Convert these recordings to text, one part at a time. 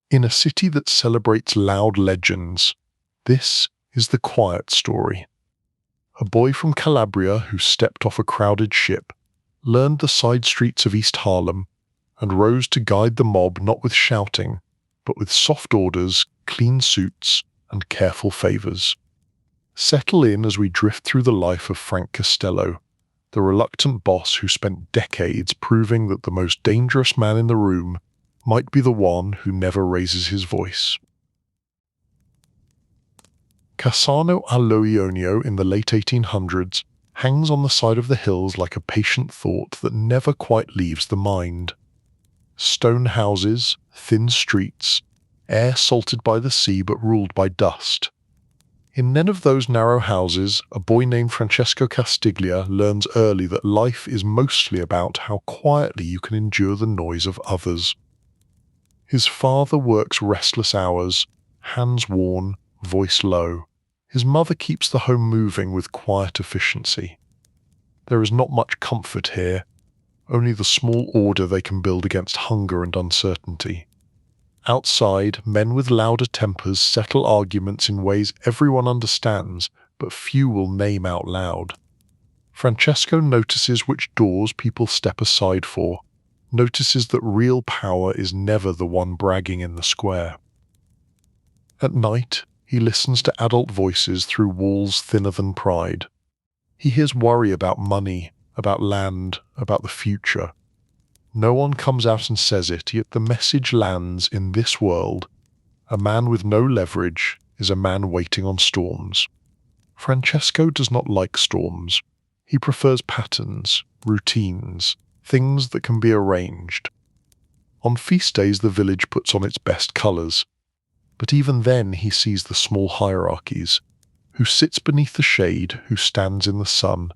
In a city that celebrates loud legends, this is the quiet story. A boy from Calabria who stepped off a crowded ship, learned the side streets of East Harlem, and rose to guide the mob not with shouting, but with soft orders, clean suits, and careful favors. Settle in as we drift through the life of Frank Costello, the reluctant boss who spent decades proving that the most dangerous man in the room might be the one who never raises his voice. Cassano allo Ionio in the late 1800s hangs on the side of the hills like a patient thought that never quite leaves the mind. Stone houses, thin streets, air salted by the sea but ruled by dust. In none of those narrow houses, a boy named Francesco Castiglia learns early that life is mostly about how quietly you can endure the noise of others. His father works restless hours, hands worn, voice low. His mother keeps the home moving with quiet efficiency. There is not much comfort here, only the small order they can build against hunger and uncertainty. Outside, men with louder tempers settle arguments in ways everyone understands, but few will name out loud. Francesco notices which doors people step aside for, notices that real power is never the one bragging in the square. At night, he listens to adult voices through walls thinner than pride. He hears worry about money, about land, about the future. No one comes out and says it, yet the message lands in this world. A man with no leverage is a man waiting on storms. Francesco does not like storms. He prefers patterns, routines, things that can be arranged. On feast days the village puts on its best colours. But even then he sees the small hierarchies. Who sits beneath the shade, who stands in the sun,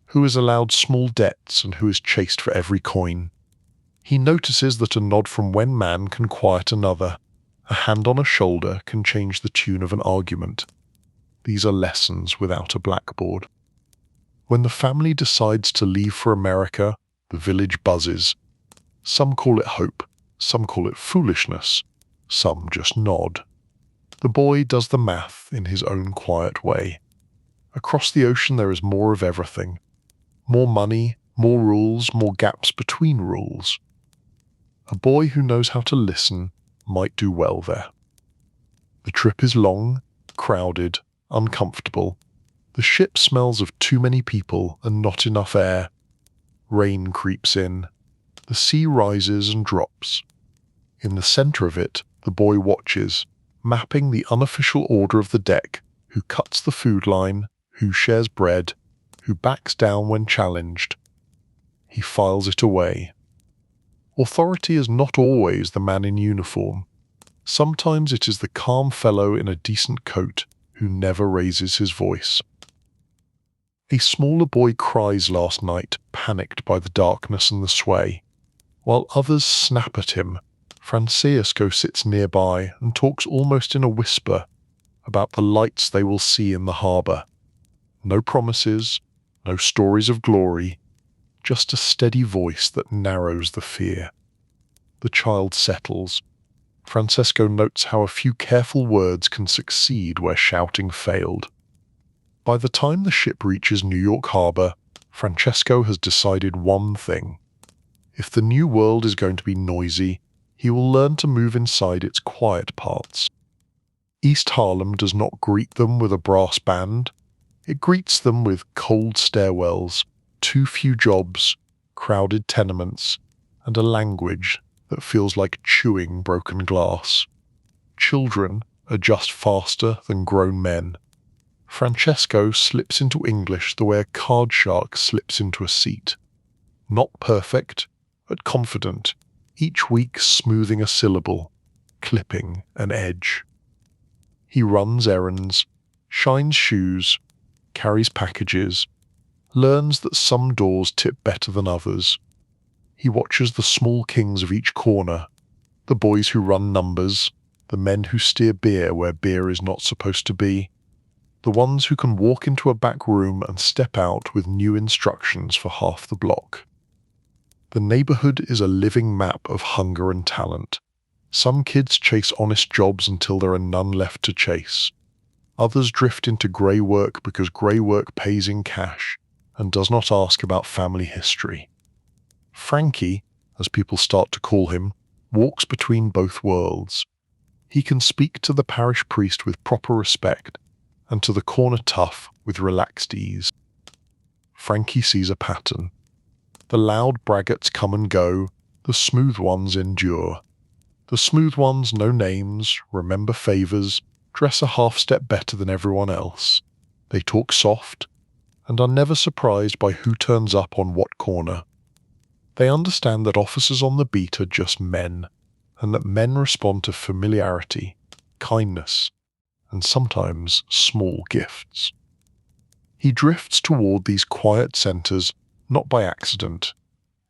who is allowed small debts and who is chased for every coin. He notices that a nod from one man can quiet another. A hand on a shoulder can change the tune of an argument. These are lessons without a blackboard. When the family decides to leave for America, the village buzzes. Some call it hope, some call it foolishness, some just nod. The boy does the math in his own quiet way. Across the ocean there is more of everything. More money, more rules, more gaps between rules. A boy who knows how to listen might do well there. The trip is long, crowded, uncomfortable. The ship smells of too many people and not enough air. Rain creeps in. The sea rises and drops. In the center of it, the boy watches, mapping the unofficial order of the deck, who cuts the food line, who shares bread, who backs down when challenged. He files it away. Authority is not always the man in uniform. Sometimes it is the calm fellow in a decent coat who never raises his voice. A smaller boy cries last night, panicked by the darkness and the sway. While others snap at him, Francesco sits nearby and talks almost in a whisper about the lights they will see in the harbour. No promises, no stories of glory, just a steady voice that narrows the fear. The child settles. Francesco notes how a few careful words can succeed where shouting failed. By the time the ship reaches New York Harbor, Francesco has decided one thing. If the new world is going to be noisy, he will learn to move inside its quiet parts. East Harlem does not greet them with a brass band. It greets them with cold stairwells, too few jobs, crowded tenements, and a language that feels like chewing broken glass. Children adjust faster than grown men. Francesco slips into English the way a card shark slips into a seat. Not perfect, but confident, each week smoothing a syllable, clipping an edge. He runs errands, shines shoes, carries packages, learns that some doors tip better than others. He watches the small kings of each corner, the boys who run numbers, the men who steer beer where beer is not supposed to be, the ones who can walk into a back room and step out with new instructions for half the block. The neighborhood is a living map of hunger and talent. Some kids chase honest jobs until there are none left to chase. Others drift into grey work because grey work pays in cash and does not ask about family history. Frankie, as people start to call him, walks between both worlds. He can speak to the parish priest with proper respect and to the corner tough with relaxed ease. Frankie sees a pattern. The loud braggarts come and go, the smooth ones endure. The smooth ones know names, remember favours, dress a half step better than everyone else. They talk soft, and are never surprised by who turns up on what corner. They understand that officers on the beat are just men, and that men respond to familiarity, kindness, and sometimes small gifts. He drifts toward these quiet centres, not by accident.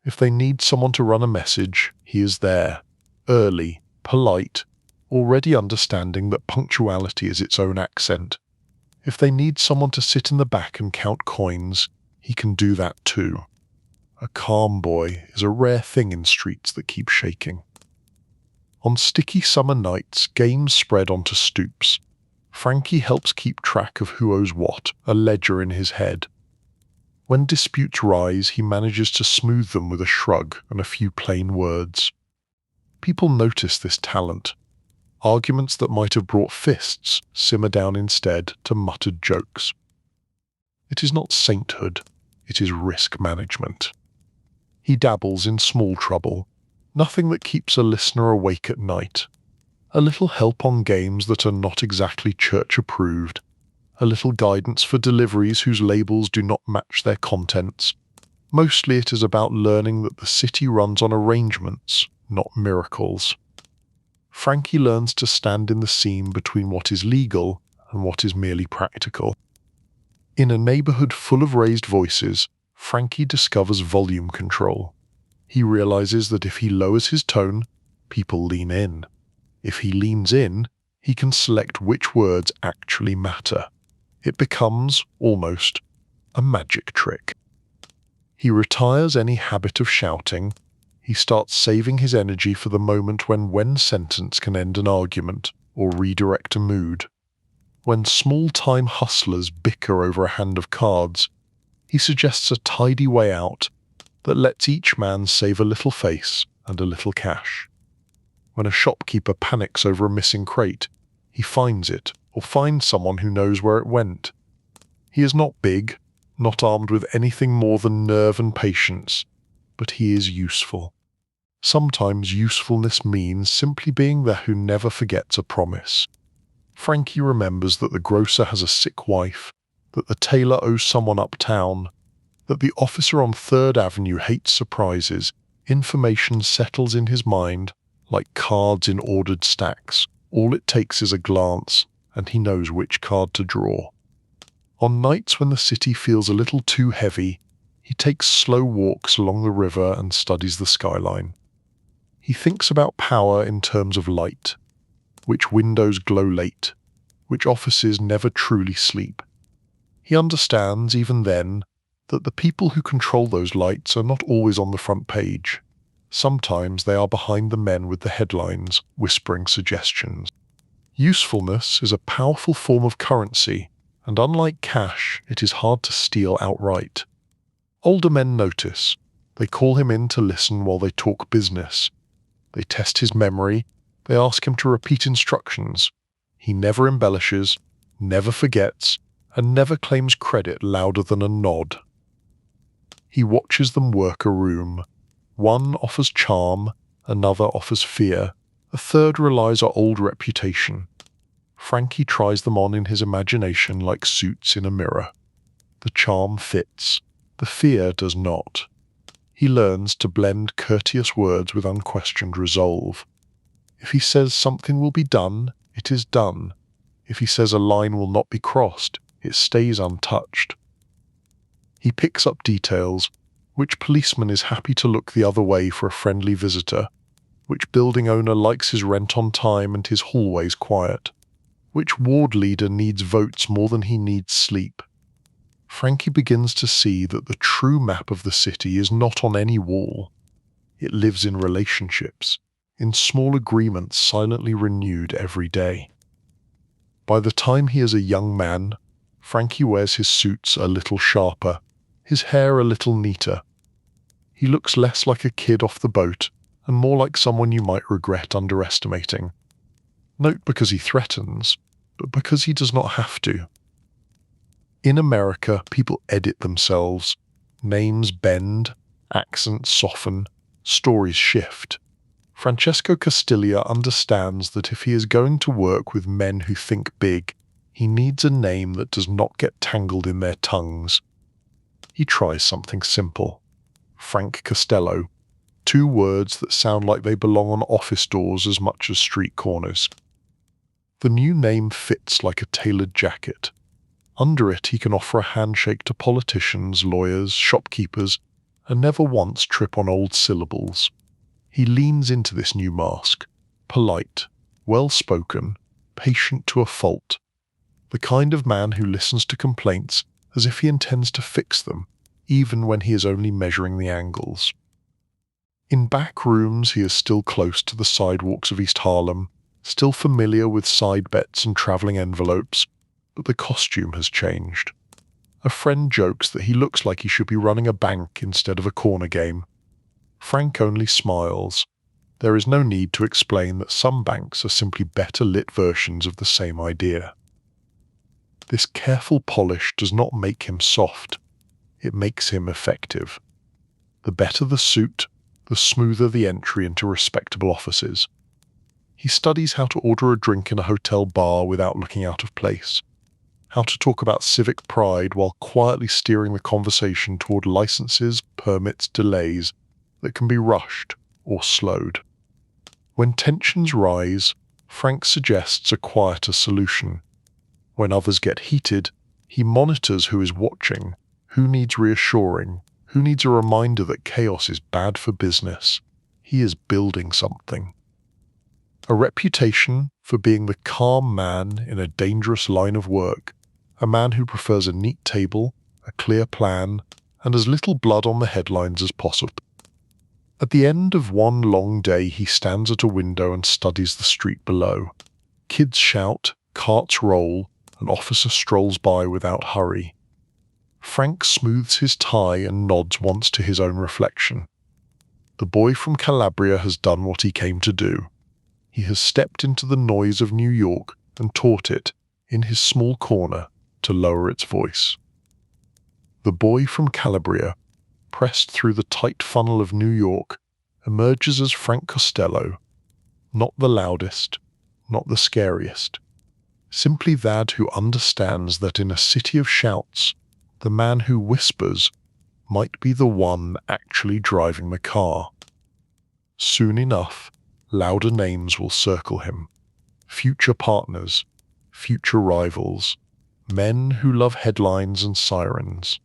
If they need someone to run a message, he is there, early, polite, already understanding that punctuality is its own accent. If they need someone to sit in the back and count coins, he can do that too. A calm boy is a rare thing in streets that keep shaking. On sticky summer nights, games spread onto stoops. Frankie helps keep track of who owes what, a ledger in his head. When disputes rise, he manages to smooth them with a shrug and a few plain words. People notice this talent. Arguments that might have brought fists simmer down instead to muttered jokes. It is not sainthood, it is risk management. He dabbles in small trouble, nothing that keeps a listener awake at night. A little help on games that are not exactly church-approved, a little guidance for deliveries whose labels do not match their contents. Mostly it is about learning that the city runs on arrangements, not miracles. Frankie learns to stand in the seam between what is legal and what is merely practical. In a neighbourhood full of raised voices, Frankie discovers volume control. He realises that if he lowers his tone, people lean in. If he leans in, he can select which words actually matter. It becomes, almost, a magic trick. He retires any habit of shouting. He starts saving his energy for the moment when one sentence can end an argument or redirect a mood. When small-time hustlers bicker over a hand of cards, he suggests a tidy way out that lets each man save a little face and a little cash. When a shopkeeper panics over a missing crate, he finds it or finds someone who knows where it went. He is not big, not armed with anything more than nerve and patience, but he is useful. Sometimes usefulness means simply being there who never forgets a promise. Frankie remembers that the grocer has a sick wife, that the tailor owes someone uptown, that the officer on 3rd Avenue hates surprises. Information settles in his mind like cards in ordered stacks. All it takes is a glance, and he knows which card to draw. On nights when the city feels a little too heavy, he takes slow walks along the river and studies the skyline. He thinks about power in terms of light, which windows glow late, which offices never truly sleep. He understands, even then, that the people who control those lights are not always on the front page. Sometimes they are behind the men with the headlines, whispering suggestions. Usefulness is a powerful form of currency, and unlike cash, it is hard to steal outright. Older men notice. They call him in to listen while they talk business. They test his memory. They ask him to repeat instructions. He never embellishes, never forgets, and never claims credit louder than a nod. He watches them work a room. One offers charm, another offers fear, a third relies on old reputation. Frankie tries them on in his imagination like suits in a mirror. The charm fits, the fear does not. He learns to blend courteous words with unquestioned resolve. If he says something will be done, it is done. If he says a line will not be crossed, it stays untouched. He picks up details. Which policeman is happy to look the other way for a friendly visitor? Which building owner likes his rent on time and his hallways quiet? Which ward leader needs votes more than he needs sleep? Frankie begins to see that the true map of the city is not on any wall. It lives in relationships, in small agreements silently renewed every day. By the time he is a young man, Frankie wears his suits a little sharper, his hair a little neater. He looks less like a kid off the boat and more like someone you might regret underestimating. Not because he threatens, but because he does not have to. In America, people edit themselves. Names bend, accents soften, stories shift. Francesco Castiglia understands that if he is going to work with men who think big, he needs a name that does not get tangled in their tongues. He tries something simple. Frank Castello. 2 words that sound like they belong on office doors as much as street corners. The new name fits like a tailored jacket. Under it he can offer a handshake to politicians, lawyers, shopkeepers, and never once trip on old syllables. He leans into this new mask, polite, well-spoken, patient to a fault, the kind of man who listens to complaints as if he intends to fix them, even when he is only measuring the angles. In back rooms he is still close to the sidewalks of East Harlem, still familiar with side bets and travelling envelopes, but the costume has changed. A friend jokes that he looks like he should be running a bank instead of a corner game. Frank only smiles. There is no need to explain that some banks are simply better lit versions of the same idea. This careful polish does not make him soft. It makes him effective. The better the suit, the smoother the entry into respectable offices. He studies how to order a drink in a hotel bar without looking out of place, how to talk about civic pride while quietly steering the conversation toward licenses, permits, delays that can be rushed or slowed. When tensions rise, Frank suggests a quieter solution. When others get heated, he monitors who is watching, who needs reassuring, who needs a reminder that chaos is bad for business. He is building something. A reputation for being the calm man in a dangerous line of work, a man who prefers a neat table, a clear plan, and as little blood on the headlines as possible. At the end of one long day he stands at a window and studies the street below. Kids shout, carts roll, an officer strolls by without hurry. Frank smooths his tie and nods once to his own reflection. The boy from Calabria has done what he came to do. He has stepped into the noise of New York and taught it, in his small corner, to lower its voice. The boy from Calabria, pressed through the tight funnel of New York, emerges as Frank Costello, not the loudest, not the scariest, simply that who understands that in a city of shouts, the man who whispers might be the one actually driving the car. Soon enough, louder names will circle him. Future partners, future rivals, men who love headlines and sirens.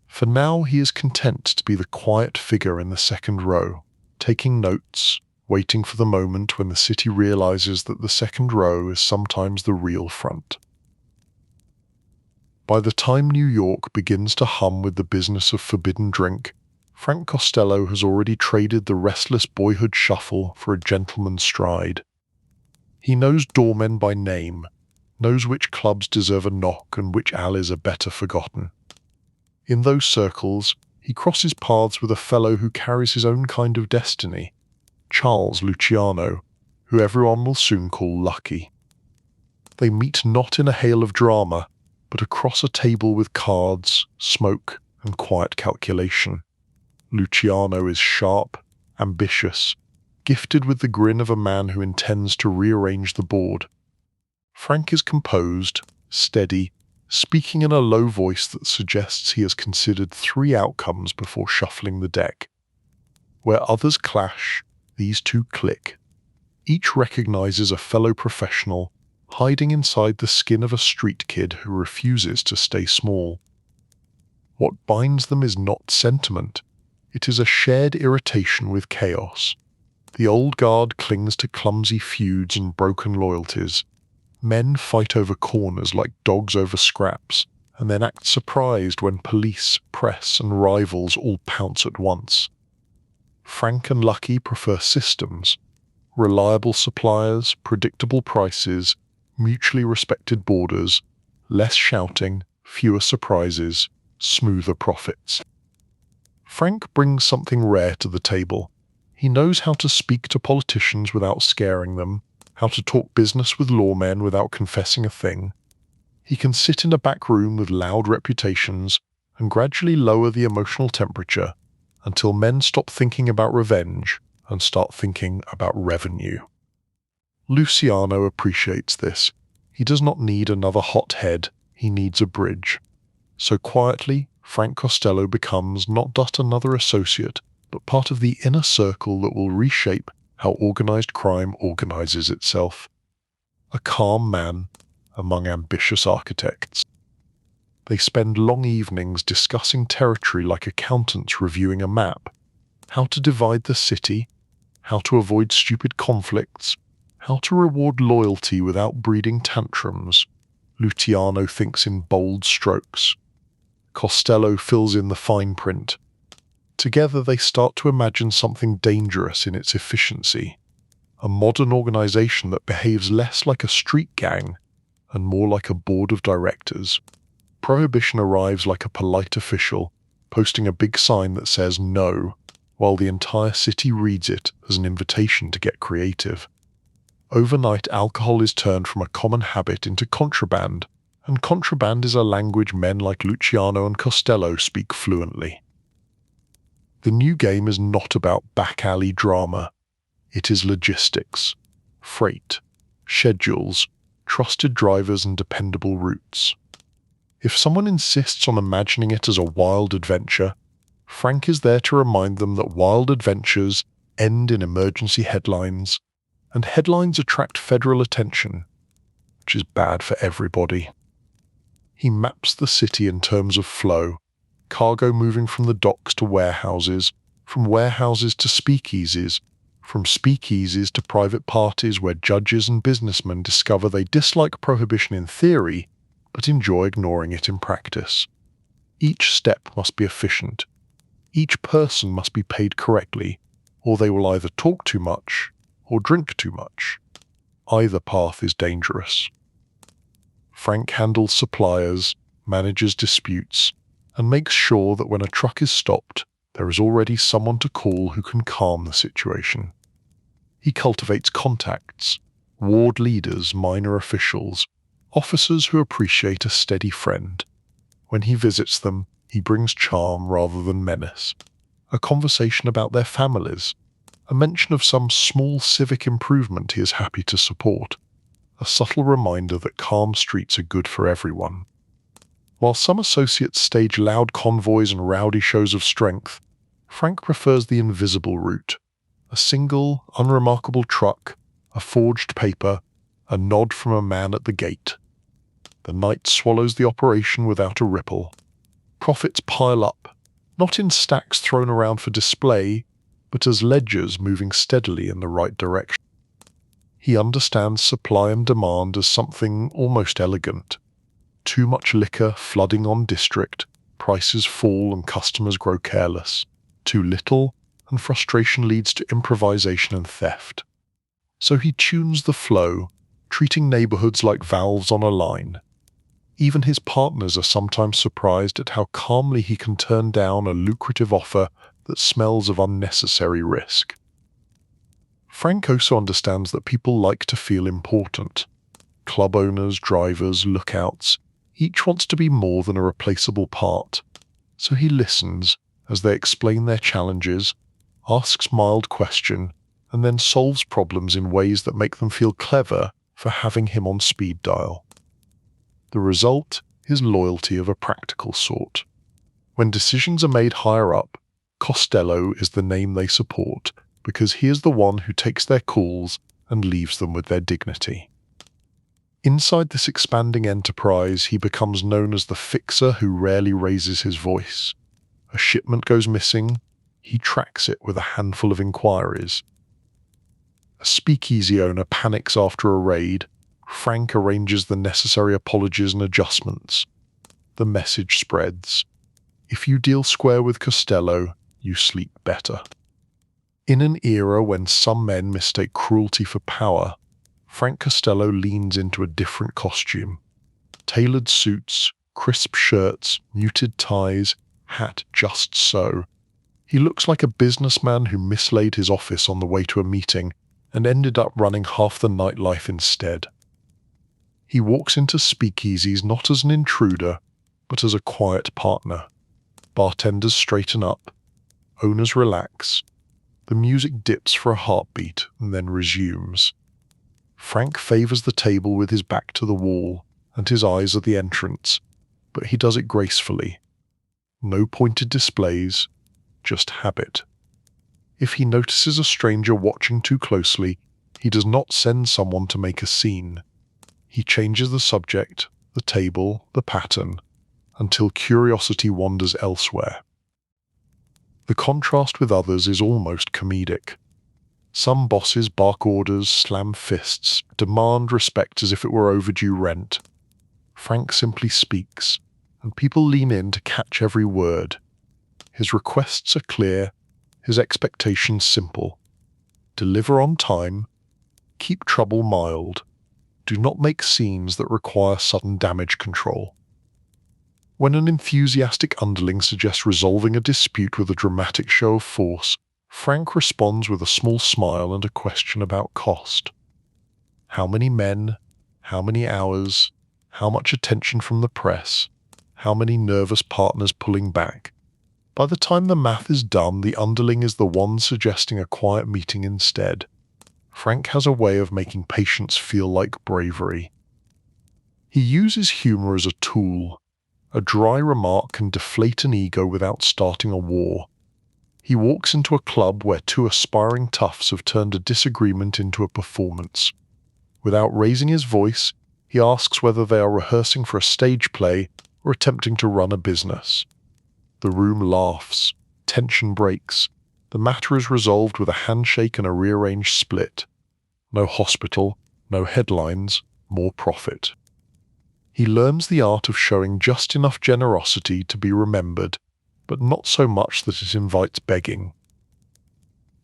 For now he is content to be the quiet figure in the second row, taking notes, waiting for the moment when the city realizes that the second row is sometimes the real front. By the time New York begins to hum with the business of forbidden drink, Frank Costello has already traded the restless boyhood shuffle for a gentleman's stride. He knows doormen by name, knows which clubs deserve a knock and which alleys are better forgotten. In those circles, he crosses paths with a fellow who carries his own kind of destiny, Charles Luciano, who everyone will soon call Lucky. They meet not in a hail of drama, but across a table with cards, smoke, and quiet calculation. Luciano is sharp, ambitious, gifted with the grin of a man who intends to rearrange the board. Frank is composed, steady, speaking in a low voice that suggests he has considered 3 outcomes before shuffling the deck. Where others clash, these two click. Each recognizes a fellow professional, hiding inside the skin of a street kid who refuses to stay small. What binds them is not sentiment. It is a shared irritation with chaos. The old guard clings to clumsy feuds and broken loyalties. Men fight over corners like dogs over scraps, and then act surprised when police, press, and rivals all pounce at once. Frank and Lucky prefer systems, Reliable suppliers, predictable prices, mutually respected borders, less shouting, fewer surprises, smoother profits. Frank brings something rare to the table. He knows how to speak to politicians without scaring them, how to talk business with lawmen without confessing a thing. He can sit in a back room with loud reputations and gradually lower the emotional temperature until men stop thinking about revenge and start thinking about revenue. Luciano appreciates this. He does not need another hot head, he needs a bridge. So quietly, Frank Costello becomes not just another associate, but part of the inner circle that will reshape how organized crime organizes itself. A calm man among ambitious architects. They spend long evenings discussing territory like accountants reviewing a map, how to divide the city, how to avoid stupid conflicts, how to reward loyalty without breeding tantrums. Luciano thinks in bold strokes. Costello fills in the fine print. Together they start to imagine something dangerous in its efficiency, a modern organization that behaves less like a street gang and more like a board of directors. Prohibition arrives like a polite official, posting a big sign that says no, while the entire city reads it as an invitation to get creative. Overnight, alcohol is turned from a common habit into contraband, and contraband is a language men like Luciano and Costello speak fluently. The new game is not about back-alley drama. It is logistics, freight, schedules, trusted drivers and dependable routes. If someone insists on imagining it as a wild adventure, Frank is there to remind them that wild adventures end in emergency headlines, and headlines attract federal attention, which is bad for everybody. He maps the city in terms of flow, cargo moving from the docks to warehouses, from warehouses to speakeasies, from speakeasies to private parties where judges and businessmen discover they dislike prohibition in theory, but enjoy ignoring it in practice. Each step must be efficient. Each person must be paid correctly, or they will either talk too much or drink too much. Either path is dangerous. Frank handles suppliers, manages disputes, and makes sure that when a truck is stopped, there is already someone to call who can calm the situation. He cultivates contacts, ward leaders, minor officials, officers who appreciate a steady friend. When he visits them, he brings charm rather than menace. A conversation about their families, a mention of some small civic improvement he is happy to support, a subtle reminder that calm streets are good for everyone. While some associates stage loud convoys and rowdy shows of strength, Frank prefers the invisible route. A single, unremarkable truck, a forged paper, a nod from a man at the gate. The night swallows the operation without a ripple. Profits pile up, not in stacks thrown around for display, but as ledgers moving steadily in the right direction. He understands supply and demand as something almost elegant. Too much liquor flooding on district, prices fall and customers grow careless. Too little, and frustration leads to improvisation and theft. So he tunes the flow, treating neighborhoods like valves on a line. Even his partners are sometimes surprised at how calmly he can turn down a lucrative offer that smells of unnecessary risk. Frank also understands that people like to feel important. Club owners, drivers, lookouts, each wants to be more than a replaceable part. So he listens as they explain their challenges, asks mild questions, and then solves problems in ways that make them feel clever for having him on speed dial. The result is loyalty of a practical sort. When decisions are made higher up, Costello is the name they support because he is the one who takes their calls and leaves them with their dignity. Inside this expanding enterprise, he becomes known as the fixer who rarely raises his voice. A shipment goes missing, he tracks it with a handful of inquiries. A speakeasy owner panics after a raid. Frank arranges the necessary apologies and adjustments. The message spreads. If you deal square with Costello, you sleep better. In an era when some men mistake cruelty for power, Frank Costello leans into a different costume. Tailored suits, crisp shirts, muted ties, hat just so. He looks like a businessman who mislaid his office on the way to a meeting and ended up running half the nightlife instead. He walks into speakeasies not as an intruder, but as a quiet partner. Bartenders straighten up, owners relax, the music dips for a heartbeat and then resumes. Frank favors the table with his back to the wall, and his eyes are the entrance, but he does it gracefully. No pointed displays, just habit. If he notices a stranger watching too closely, he does not send someone to make a scene. He changes the subject, the table, the pattern, until curiosity wanders elsewhere. The contrast with others is almost comedic. Some bosses bark orders, slam fists, demand respect as if it were overdue rent. Frank simply speaks, and people lean in to catch every word. His requests are clear, his expectations simple. Deliver on time, keep trouble mild, do not make scenes that require sudden damage control. When an enthusiastic underling suggests resolving a dispute with a dramatic show of force, Frank responds with a small smile and a question about cost. How many men? How many hours? How much attention from the press? How many nervous partners pulling back? By the time the math is done, the underling is the one suggesting a quiet meeting instead. Frank has a way of making patience feel like bravery. He uses humor as a tool. A dry remark can deflate an ego without starting a war. He walks into a club where two aspiring toughs have turned a disagreement into a performance. Without raising his voice, he asks whether they are rehearsing for a stage play or attempting to run a business. The room laughs. Tension breaks. The matter is resolved with a handshake and a rearranged split. No hospital, no headlines, more profit. He learns the art of showing just enough generosity to be remembered, but not so much that it invites begging.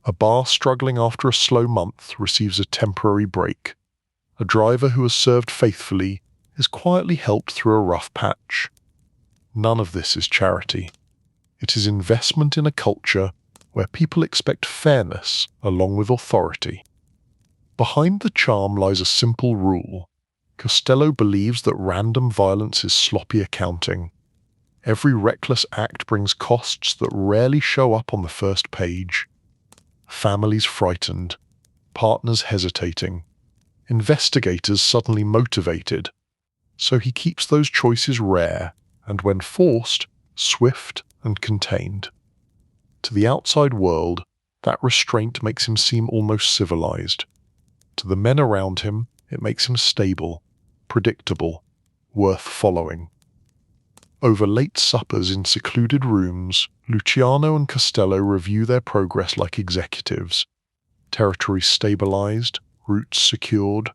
A bar struggling after a slow month receives a temporary break. A driver who has served faithfully is quietly helped through a rough patch. None of this is charity. It is investment in a culture where people expect fairness along with authority. Behind the charm lies a simple rule. Costello believes that random violence is sloppy accounting. Every reckless act brings costs that rarely show up on the first page. Families frightened, partners hesitating, investigators suddenly motivated. So he keeps those choices rare, and when forced, swift and contained. To the outside world, that restraint makes him seem almost civilized. To the men around him, it makes him stable, predictable, worth following. Over late suppers in secluded rooms, Luciano and Costello review their progress like executives. Territories stabilized, routes secured,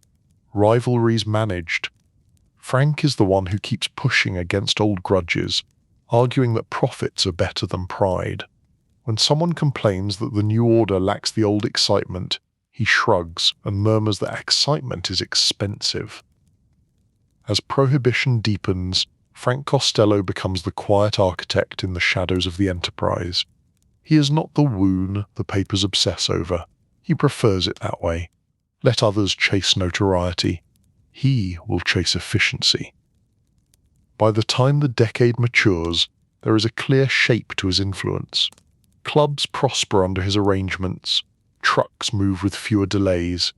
rivalries managed. Frank is the one who keeps pushing against old grudges, arguing that profits are better than pride. When someone complains that the new order lacks the old excitement, he shrugs and murmurs that excitement is expensive. As Prohibition deepens, Frank Costello becomes the quiet architect in the shadows of the enterprise. He is not the wound the papers obsess over. He prefers it that way. Let others chase notoriety. He will chase efficiency. By the time the decade matures, there is a clear shape to his influence. Clubs prosper under his arrangements. Trucks move with fewer delays.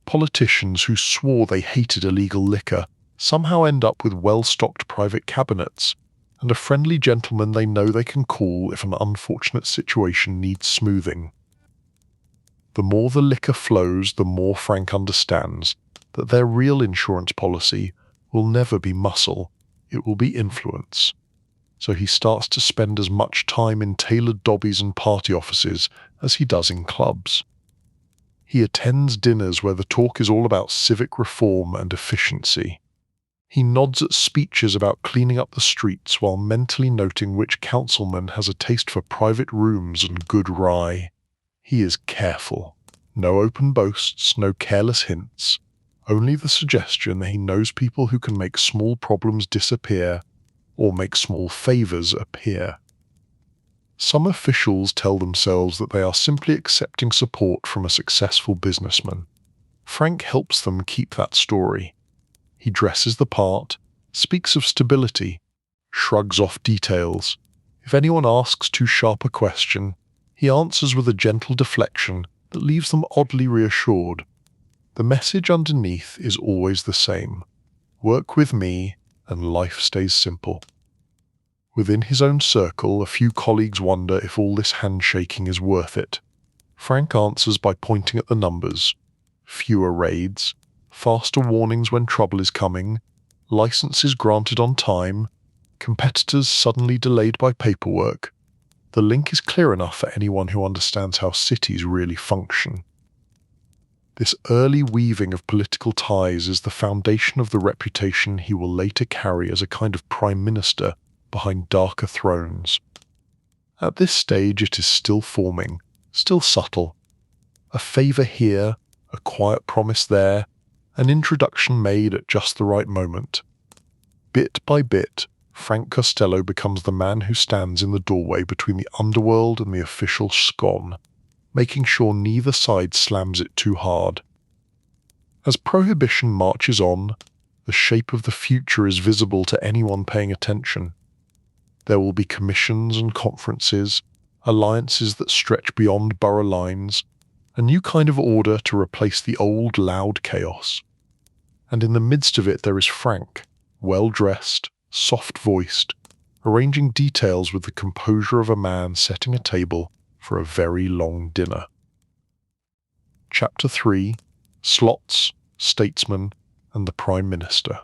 Politicians who swore they hated illegal liquor somehow end up with well-stocked private cabinets, and a friendly gentleman they know they can call if an unfortunate situation needs smoothing. The more the liquor flows, the more Frank understands that their real insurance policy will never be muscle, it will be influence. So he starts to spend as much time in tailored dobbies and party offices as he does in clubs. He attends dinners where the talk is all about civic reform and efficiency. He nods at speeches about cleaning up the streets while mentally noting which councilman has a taste for private rooms and good rye. He is careful. No open boasts, no careless hints. Only the suggestion that he knows people who can make small problems disappear or make small favors appear. Some officials tell themselves that they are simply accepting support from a successful businessman. Frank helps them keep that story. He dresses the part, speaks of stability, shrugs off details. If anyone asks too sharp a question, he answers with a gentle deflection that leaves them oddly reassured. The message underneath is always the same. Work with me, and life stays simple. Within his own circle, a few colleagues wonder if all this handshaking is worth it. Frank answers by pointing at the numbers. Fewer raids, faster warnings when trouble is coming, licenses granted on time, competitors suddenly delayed by paperwork. The link is clear enough for anyone who understands how cities really function. This early weaving of political ties is the foundation of the reputation he will later carry as a kind of prime minister behind darker thrones. At this stage it is still forming, still subtle. A favour here, a quiet promise there, an introduction made at just the right moment. Bit by bit, Frank Costello becomes the man who stands in the doorway between the underworld and the official scone, making sure neither side slams it too hard. As Prohibition marches on, the shape of the future is visible to anyone paying attention. There will be commissions and conferences, alliances that stretch beyond borough lines, a new kind of order to replace the old loud chaos. And in the midst of it there is Frank, well-dressed, soft-voiced, arranging details with the composure of a man setting a table for a very long dinner. Chapter 3: Slots, Statesmen, and the Prime Minister.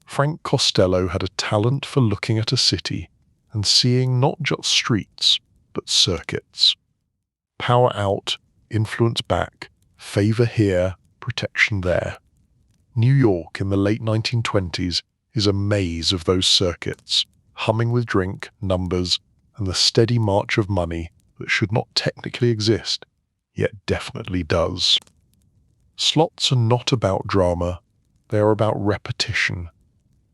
Frank Costello had a talent for looking at a city and seeing not just streets, but circuits. Power out, influence back, favour here, protection there. New York in the late 1920s is a maze of those circuits, humming with drink, numbers, and the steady march of money that should not technically exist, yet definitely does. Slots are not about drama, they are about repetition.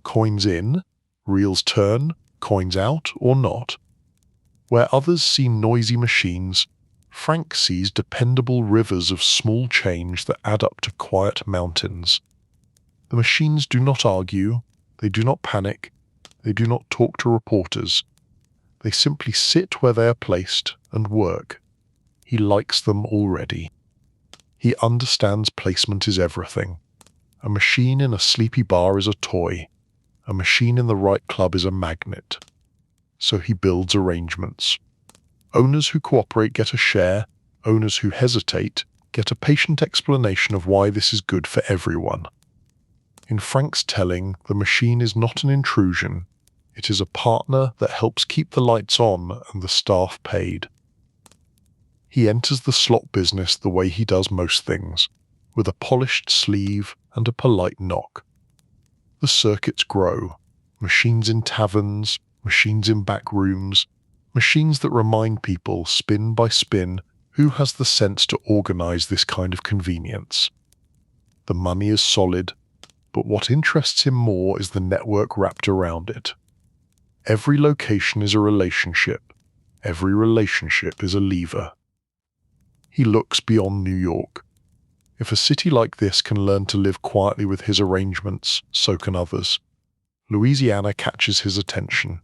Coins in, reels turn, coins out, or not. Where others see noisy machines, Frank sees dependable rivers of small change that add up to quiet mountains. The machines do not argue, they do not panic, they do not talk to reporters. They simply sit where they are placed and work. He likes them already. He understands placement is everything. A machine in a sleepy bar is a toy. A machine in the right club is a magnet. So he builds arrangements. Owners who cooperate get a share. Owners who hesitate get a patient explanation of why this is good for everyone. In Frank's telling, the machine is not an intrusion. It is a partner that helps keep the lights on and the staff paid. He enters the slot business the way he does most things, with a polished sleeve and a polite knock. The circuits grow. Machines in taverns, machines in back rooms, machines that remind people, spin by spin, who has the sense to organize this kind of convenience. The money is solid, but what interests him more is the network wrapped around it. Every location is a relationship. Every relationship is a lever. He looks beyond New York. If a city like this can learn to live quietly with his arrangements, so can others. Louisiana catches his attention.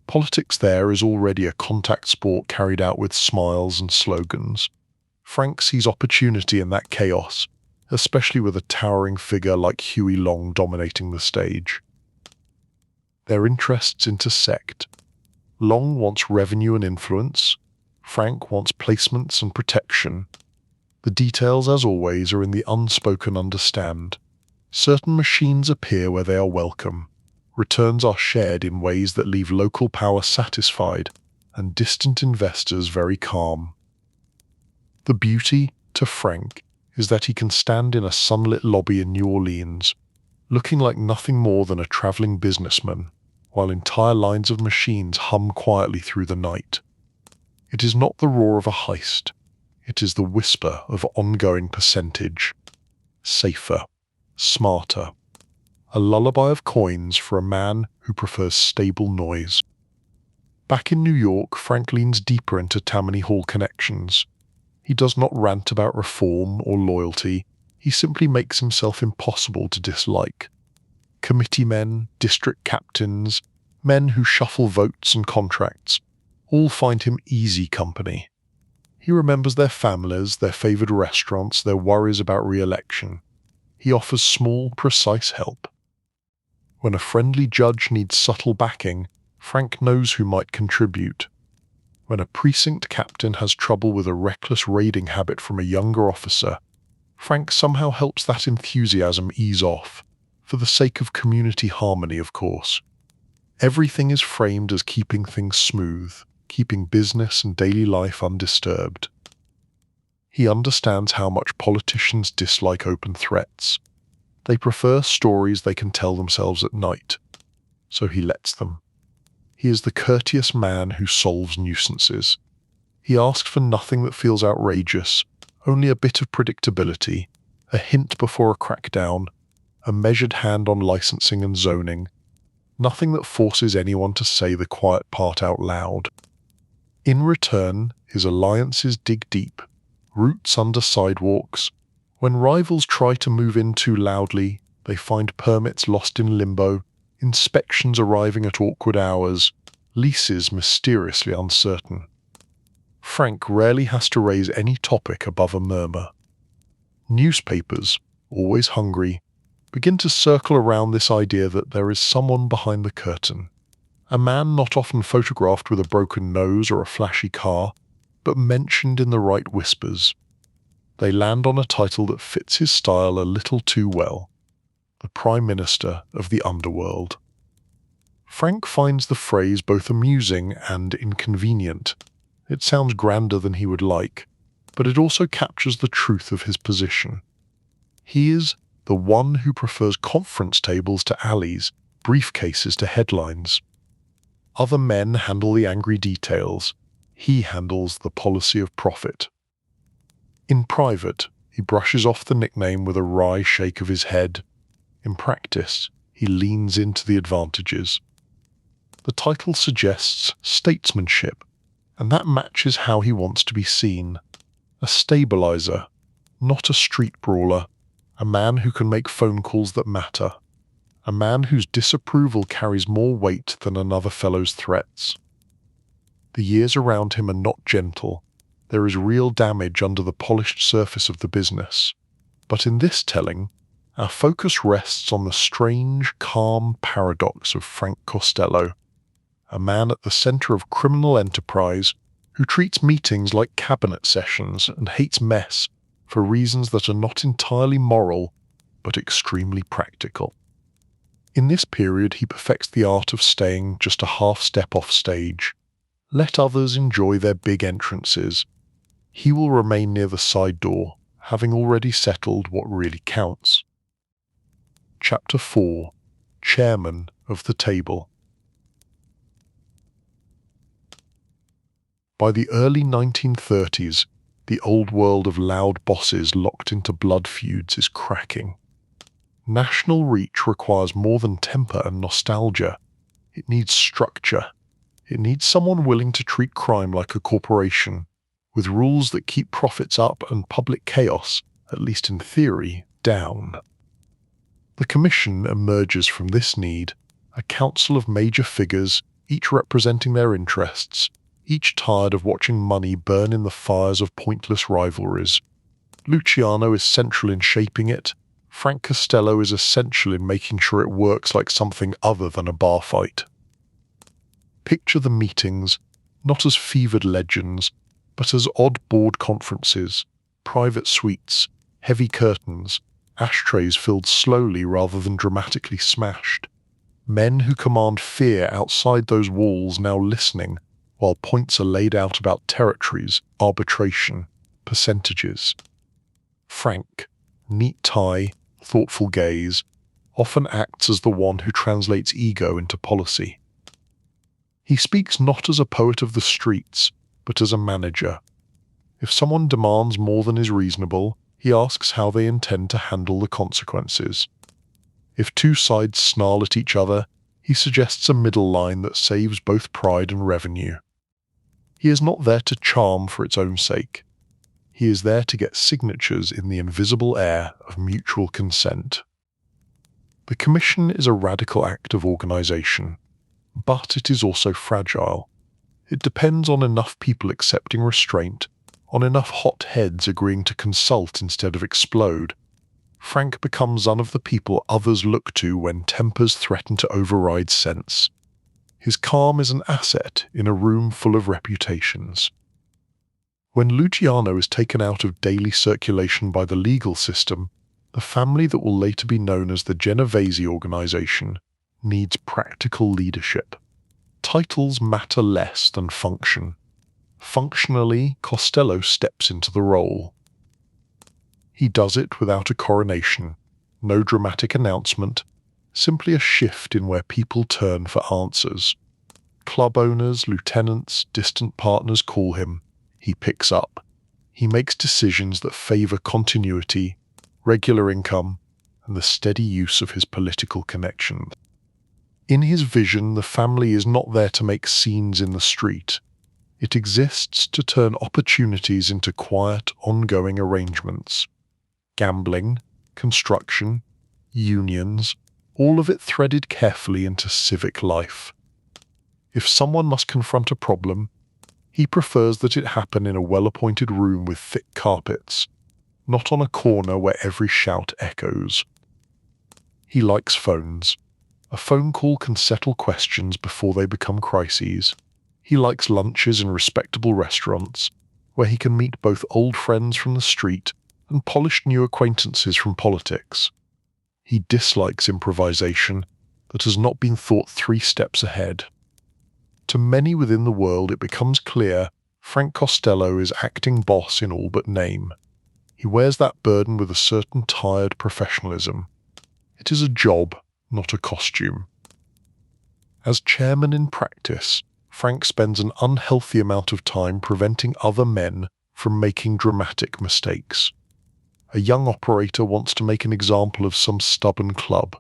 Politics there is already a contact sport carried out with smiles and slogans. Frank sees opportunity in that chaos, especially with a towering figure like Huey Long dominating the stage. Their interests intersect. Long wants revenue and influence. Frank wants placements and protection. The details, as always, are in the unspoken understand. Certain machines appear where they are welcome. Returns are shared in ways that leave local power satisfied and distant investors very calm. The beauty, to Frank, is that he can stand in a sunlit lobby in New Orleans, looking like nothing more than a traveling businessman, while entire lines of machines hum quietly through the night. It is not the roar of a heist. It is the whisper of ongoing percentage. Safer. Smarter. A lullaby of coins for a man who prefers stable noise. Back in New York, Frank leans deeper into Tammany Hall connections. He does not rant about reform or loyalty. He simply makes himself impossible to dislike. Committeemen, district captains, men who shuffle votes and contracts, all find him easy company. He remembers their families, their favoured restaurants, their worries about re-election. He offers small, precise help. When a friendly judge needs subtle backing, Frank knows who might contribute. When a precinct captain has trouble with a reckless raiding habit from a younger officer, Frank somehow helps that enthusiasm ease off, for the sake of community harmony, of course. Everything is framed as keeping things smooth, keeping business and daily life undisturbed. He understands how much politicians dislike open threats. They prefer stories they can tell themselves at night, so he lets them. He is the courteous man who solves nuisances. He asks for nothing that feels outrageous, only a bit of predictability, a hint before a crackdown, a measured hand on licensing and zoning, nothing that forces anyone to say the quiet part out loud. In return, his alliances dig deep, roots under sidewalks. When rivals try to move in too loudly, they find permits lost in limbo, inspections arriving at awkward hours, leases mysteriously uncertain. Frank rarely has to raise any topic above a murmur. Newspapers, always hungry, begin to circle around this idea that there is someone behind the curtain. A man not often photographed with a broken nose or a flashy car, but mentioned in the right whispers. They land on a title that fits his style a little too well: the Prime Minister of the Underworld. Frank finds the phrase both amusing and inconvenient. It sounds grander than he would like, but it also captures the truth of his position. He is the one who prefers conference tables to alleys, briefcases to headlines. Other men handle the angry details. He handles the policy of profit. In private, he brushes off the nickname with a wry shake of his head. In practice, he leans into the advantages. The title suggests statesmanship, and that matches how he wants to be seen. A stabilizer, not a street brawler, a man who can make phone calls that matter, a man whose disapproval carries more weight than another fellow's threats. The years around him are not gentle. There is real damage under the polished surface of the business. But in this telling, our focus rests on the strange, calm paradox of Frank Costello, a man at the center of criminal enterprise who treats meetings like cabinet sessions and hates mess for reasons that are not entirely moral, but extremely practical. In this period, he perfects the art of staying just a half step off stage. Let others enjoy their big entrances. He will remain near the side door, having already settled what really counts. Chapter 4. Chairman of the Table. By the early 1930s, the old world of loud bosses locked into blood feuds is cracking. National reach requires more than temper and nostalgia. It needs structure. It needs someone willing to treat crime like a corporation, with rules that keep profits up and public chaos, at least in theory, down. The Commission emerges from this need, a council of major figures, each representing their interests, each tired of watching money burn in the fires of pointless rivalries. Luciano is central in shaping it. Frank Castello is essential in making sure it works like something other than a bar fight. Picture the meetings, not as fevered legends, but as odd board conferences, private suites, heavy curtains, ashtrays filled slowly rather than dramatically smashed. Men who command fear outside those walls now listening, while points are laid out about territories, arbitration, percentages. Frank, neat tie, thoughtful gaze, often acts as the one who translates ego into policy. He speaks not as a poet of the streets, but as a manager. If someone demands more than is reasonable, he asks how they intend to handle the consequences. If two sides snarl at each other, he suggests a middle line that saves both pride and revenue. He is not there to charm for its own sake. He is there to get signatures in the invisible air of mutual consent. The Commission is a radical act of organisation, but it is also fragile. It depends on enough people accepting restraint, on enough hot heads agreeing to consult instead of explode. Frank becomes one of the people others look to when tempers threaten to override sense. His calm is an asset in a room full of reputations. When Luciano is taken out of daily circulation by the legal system, the family that will later be known as the Genovese organization needs practical leadership. Titles matter less than function. Functionally, Costello steps into the role. He does it without a coronation, no dramatic announcement, simply a shift in where people turn for answers. Club owners, lieutenants, distant partners call him. He picks up. He makes decisions that favour continuity, regular income, and the steady use of his political connections. In his vision, the family is not there to make scenes in the street. It exists to turn opportunities into quiet, ongoing arrangements. Gambling, construction, unions, all of it threaded carefully into civic life. If someone must confront a problem, he prefers that it happen in a well-appointed room with thick carpets, not on a corner where every shout echoes. He likes phones. A phone call can settle questions before they become crises. He likes lunches in respectable restaurants, where he can meet both old friends from the street and polished new acquaintances from politics. He dislikes improvisation that has not been thought 3 steps ahead. To many within the world it becomes clear Frank Costello is acting boss in all but name. He wears that burden with a certain tired professionalism. It is a job, not a costume. As chairman in practice, Frank spends an unhealthy amount of time preventing other men from making dramatic mistakes. A young operator wants to make an example of some stubborn club.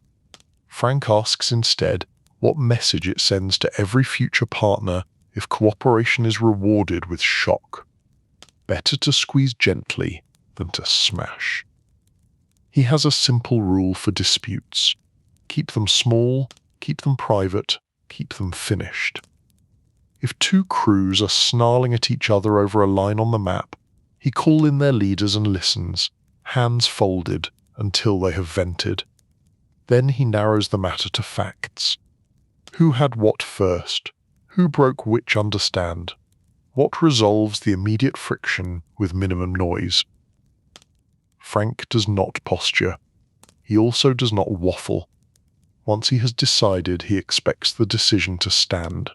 Frank asks instead what message it sends to every future partner if cooperation is rewarded with shock. Better to squeeze gently than to smash. He has a simple rule for disputes. Keep them small, keep them private, keep them finished. If 2 crews are snarling at each other over a line on the map, he calls in their leaders and listens, hands folded, until they have vented. Then he narrows the matter to facts. Who had what first? Who broke which understand? What resolves the immediate friction with minimum noise? Frank does not posture. He also does not waffle. Once he has decided, he expects the decision to stand.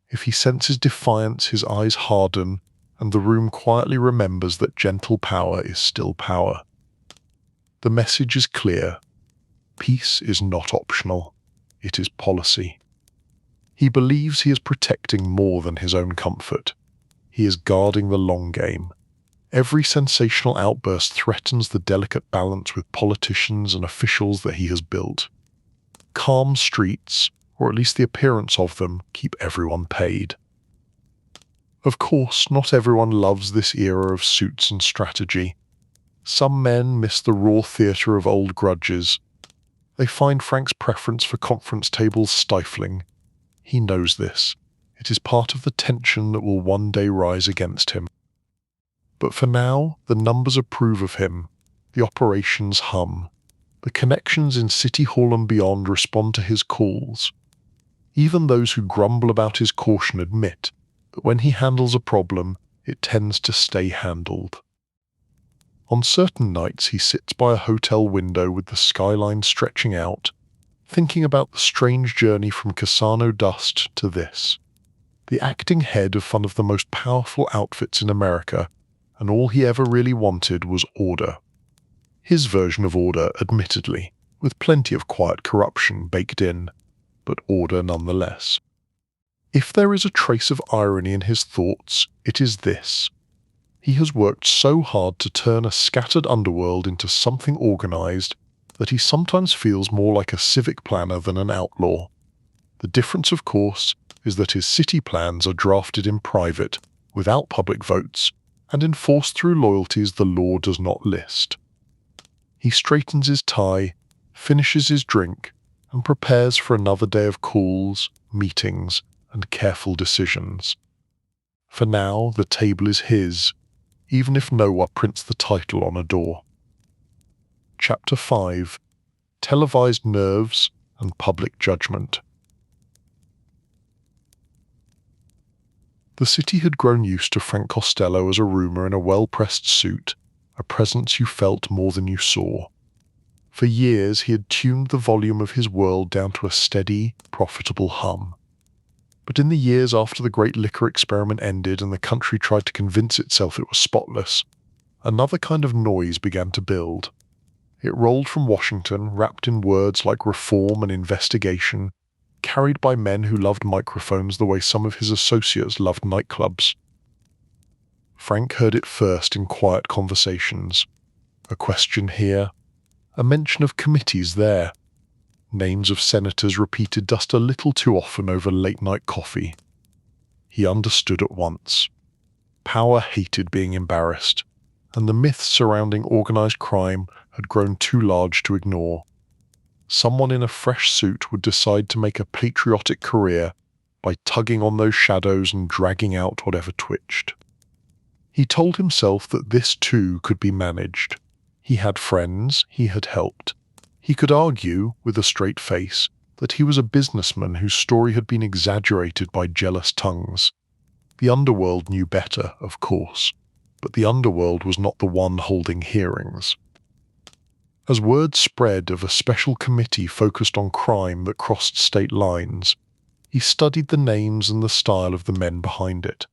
If he senses defiance, his eyes harden, and the room quietly remembers that gentle power is still power. The message is clear. Peace is not optional. It is policy. He believes he is protecting more than his own comfort. He is guarding the long game. Every sensational outburst threatens the delicate balance with politicians and officials that he has built. Calm streets, or at least the appearance of them, keep everyone paid. Of course, not everyone loves this era of suits and strategy. Some men miss the raw theatre of old grudges. They find Frank's preference for conference tables stifling. He knows this. It is part of the tension that will one day rise against him. But for now, the numbers approve of him. The operations hum. The connections in City Hall and beyond respond to his calls. Even those who grumble about his caution admit that when he handles a problem, it tends to stay handled. On certain nights he sits by a hotel window with the skyline stretching out, thinking about the strange journey from Cassano dust to this. The acting head of one of the most powerful outfits in America, and all he ever really wanted was order. His version of order, admittedly, with plenty of quiet corruption baked in, but order nonetheless. If there is a trace of irony in his thoughts, it is this. He has worked so hard to turn a scattered underworld into something organized that he sometimes feels more like a civic planner than an outlaw. The difference, of course, is that his city plans are drafted in private, without public votes, and enforced through loyalties the law does not list. He straightens his tie, finishes his drink, and prepares for another day of calls, meetings, and careful decisions. For now, the table is his, even if no one prints the title on a door. Chapter 5: Televised Nerves and Public Judgment. The city had grown used to Frank Costello as a roomer in a well-pressed suit, a presence you felt more than you saw. For years he had tuned the volume of his world down to a steady, profitable hum. But in the years after the great liquor experiment ended and the country tried to convince itself it was spotless, another kind of noise began to build. It rolled from Washington, wrapped in words like reform and investigation, carried by men who loved microphones the way some of his associates loved nightclubs. Frank heard it first in quiet conversations. A question here, a mention of committees there, names of senators repeated just a little too often over late-night coffee. He understood at once. Power hated being embarrassed, and the myths surrounding organized crime had grown too large to ignore. Someone in a fresh suit would decide to make a patriotic career by tugging on those shadows and dragging out whatever twitched. He told himself that this too could be managed. He had friends, he had helped. He could argue, with a straight face, that he was a businessman whose story had been exaggerated by jealous tongues. The underworld knew better, of course, but the underworld was not the one holding hearings. As word spread of a special committee focused on crime that crossed state lines, he studied the names and the style of the men behind it.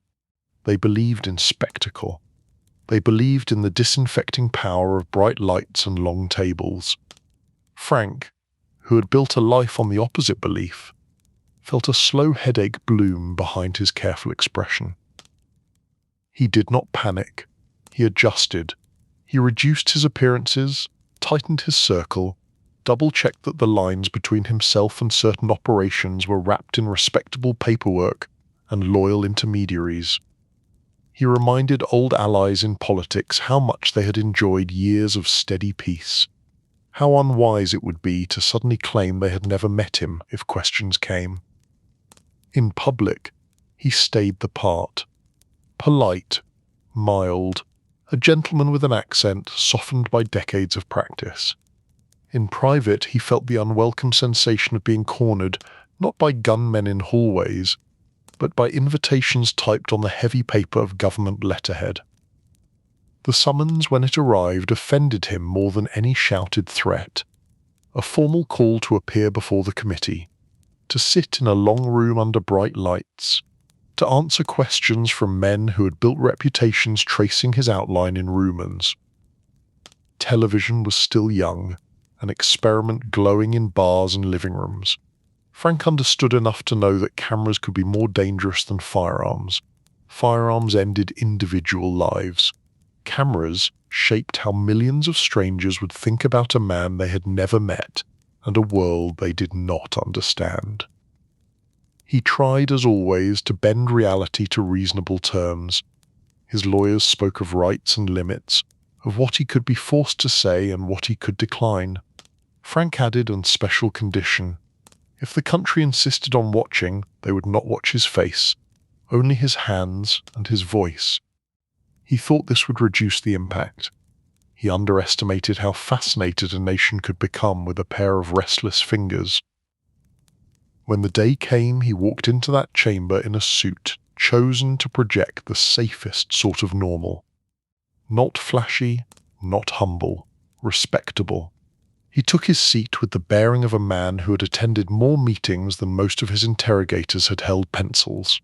They believed in spectacle. They believed in the disinfecting power of bright lights and long tables. Frank, who had built a life on the opposite belief, felt a slow headache bloom behind his careful expression. He did not panic. He adjusted. He reduced his appearances, tightened his circle, double-checked that the lines between himself and certain operations were wrapped in respectable paperwork and loyal intermediaries. He reminded old allies in politics how much they had enjoyed years of steady peace, how unwise it would be to suddenly claim they had never met him if questions came. In public, he stayed the part. Polite, mild, a gentleman with an accent softened by decades of practice. In private, he felt the unwelcome sensation of being cornered not by gunmen in hallways, but by invitations typed on the heavy paper of government letterhead. The summons, when it arrived, offended him more than any shouted threat. A formal call to appear before the committee, to sit in a long room under bright lights, to answer questions from men who had built reputations tracing his outline in rumors. Television was still young, an experiment glowing in bars and living rooms. Frank understood enough to know that cameras could be more dangerous than firearms. Firearms ended individual lives. Cameras shaped how millions of strangers would think about a man they had never met and a world they did not understand. He tried, as always, to bend reality to reasonable terms. His lawyers spoke of rights and limits, of what he could be forced to say and what he could decline. Frank added on special condition. If the country insisted on watching, they would not watch his face, only his hands and his voice. He thought this would reduce the impact. He underestimated how fascinated a nation could become with a pair of restless fingers. When the day came, he walked into that chamber in a suit chosen to project the safest sort of normal. Not flashy, not humble, respectable. He took his seat with the bearing of a man who had attended more meetings than most of his interrogators had held pencils.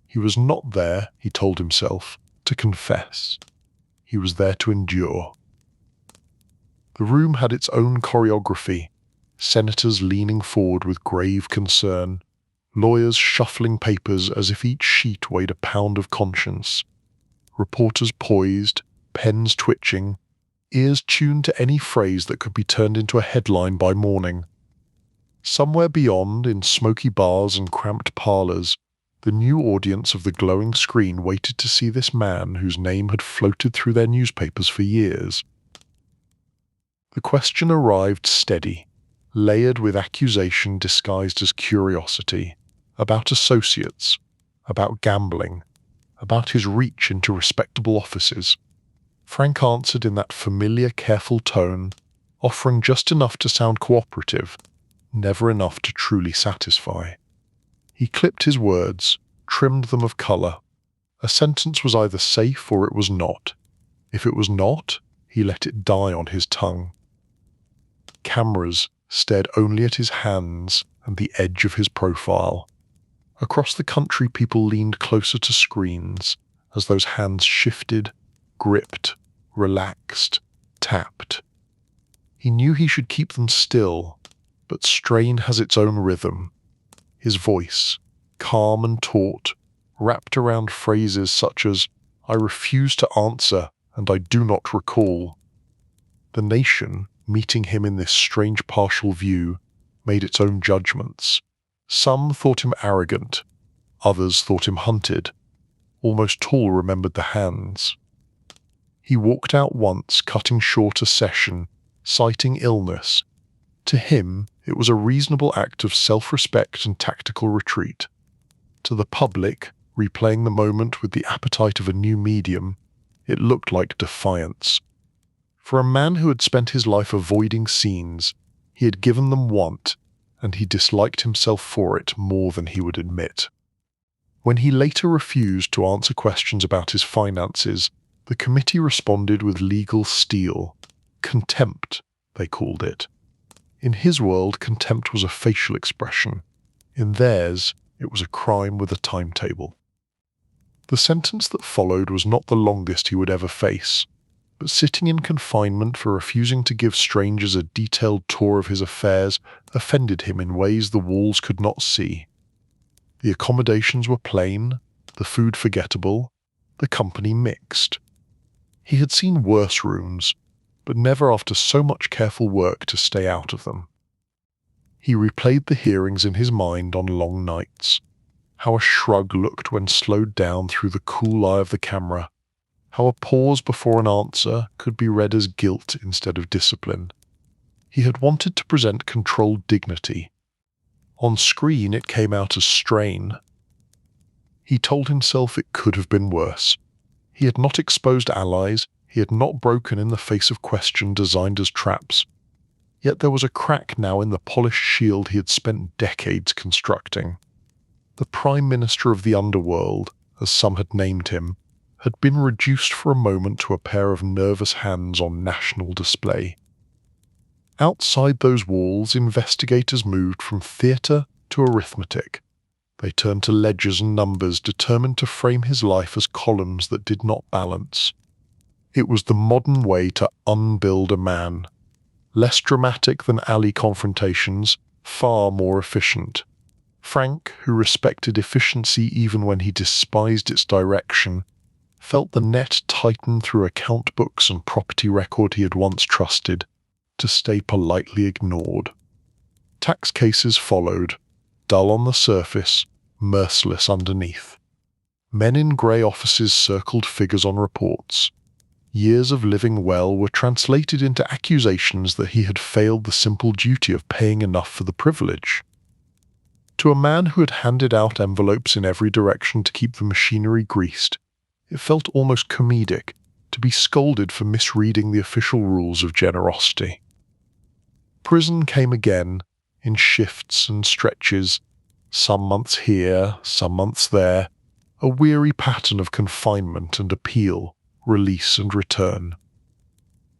He was not there, he told himself, to confess. He was there to endure. The room had its own choreography, senators leaning forward with grave concern, lawyers shuffling papers as if each sheet weighed a pound of conscience, reporters poised, pens twitching, ears tuned to any phrase that could be turned into a headline by morning. Somewhere beyond, in smoky bars and cramped parlours, the new audience of the glowing screen waited to see this man whose name had floated through their newspapers for years. The question arrived steady, layered with accusation disguised as curiosity, about associates, about gambling, about his reach into respectable offices. Frank answered in that familiar, careful tone, offering just enough to sound cooperative, never enough to truly satisfy. He clipped his words, trimmed them of colour. A sentence was either safe or it was not. If it was not, he let it die on his tongue. Cameras stared only at his hands and the edge of his profile. Across the country, people leaned closer to screens as those hands shifted, gripped, relaxed, tapped. He knew he should keep them still, but strain has its own rhythm. His voice, calm and taut, wrapped around phrases such as, "I refuse to answer and I do not recall." The nation, meeting him in this strange partial view, made its own judgments. Some thought him arrogant, others thought him hunted. Almost all remembered the hands. He walked out once, cutting short a session, citing illness. To him, it was a reasonable act of self-respect and tactical retreat. To the public, replaying the moment with the appetite of a new medium, it looked like defiance. For a man who had spent his life avoiding scenes, he had given them want, and he disliked himself for it more than he would admit. When he later refused to answer questions about his finances, the committee responded with legal steel. Contempt, they called it. In his world, contempt was a facial expression. In theirs, it was a crime with a timetable. The sentence that followed was not the longest he would ever face, but sitting in confinement for refusing to give strangers a detailed tour of his affairs offended him in ways the walls could not see. The accommodations were plain, the food forgettable, the company mixed. He had seen worse rooms, but never after so much careful work to stay out of them. He replayed the hearings in his mind on long nights. How a shrug looked when slowed down through the cool eye of the camera. How a pause before an answer could be read as guilt instead of discipline. He had wanted to present controlled dignity. On screen it came out as strain. He told himself it could have been worse. He had not exposed allies, he had not broken in the face of question designed as traps. Yet there was a crack now in the polished shield he had spent decades constructing. The Prime Minister of the Underworld, as some had named him, had been reduced for a moment to a pair of nervous hands on national display. Outside those walls, investigators moved from theatre to arithmetic. They turned to ledgers and numbers, determined to frame his life as columns that did not balance. It was the modern way to unbuild a man. Less dramatic than alley confrontations, far more efficient. Frank, who respected efficiency even when he despised its direction, felt the net tighten through account books and property record he had once trusted, to stay politely ignored. Tax cases followed, dull on the surface, merciless underneath. Men in grey offices circled figures on reports. Years of living well were translated into accusations that he had failed the simple duty of paying enough for the privilege. To a man who had handed out envelopes in every direction to keep the machinery greased, it felt almost comedic to be scolded for misreading the official rules of generosity. Prison came again, in shifts and stretches, some months here, some months there, a weary pattern of confinement and appeal, release and return.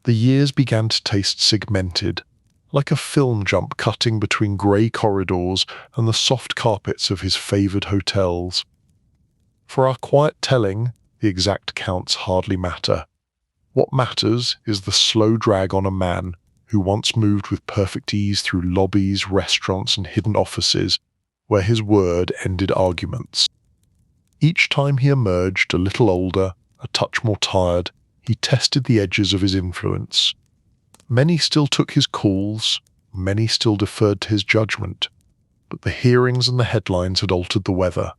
The years began to taste segmented, like a film jump cutting between grey corridors and the soft carpets of his favoured hotels. For our quiet telling, the exact counts hardly matter. What matters is the slow drag on a man who once moved with perfect ease through lobbies, restaurants and hidden offices, where his word ended arguments. Each time he emerged a little older, a touch more tired, he tested the edges of his influence. Many still took his calls, many still deferred to his judgment, but the hearings and the headlines had altered the weather.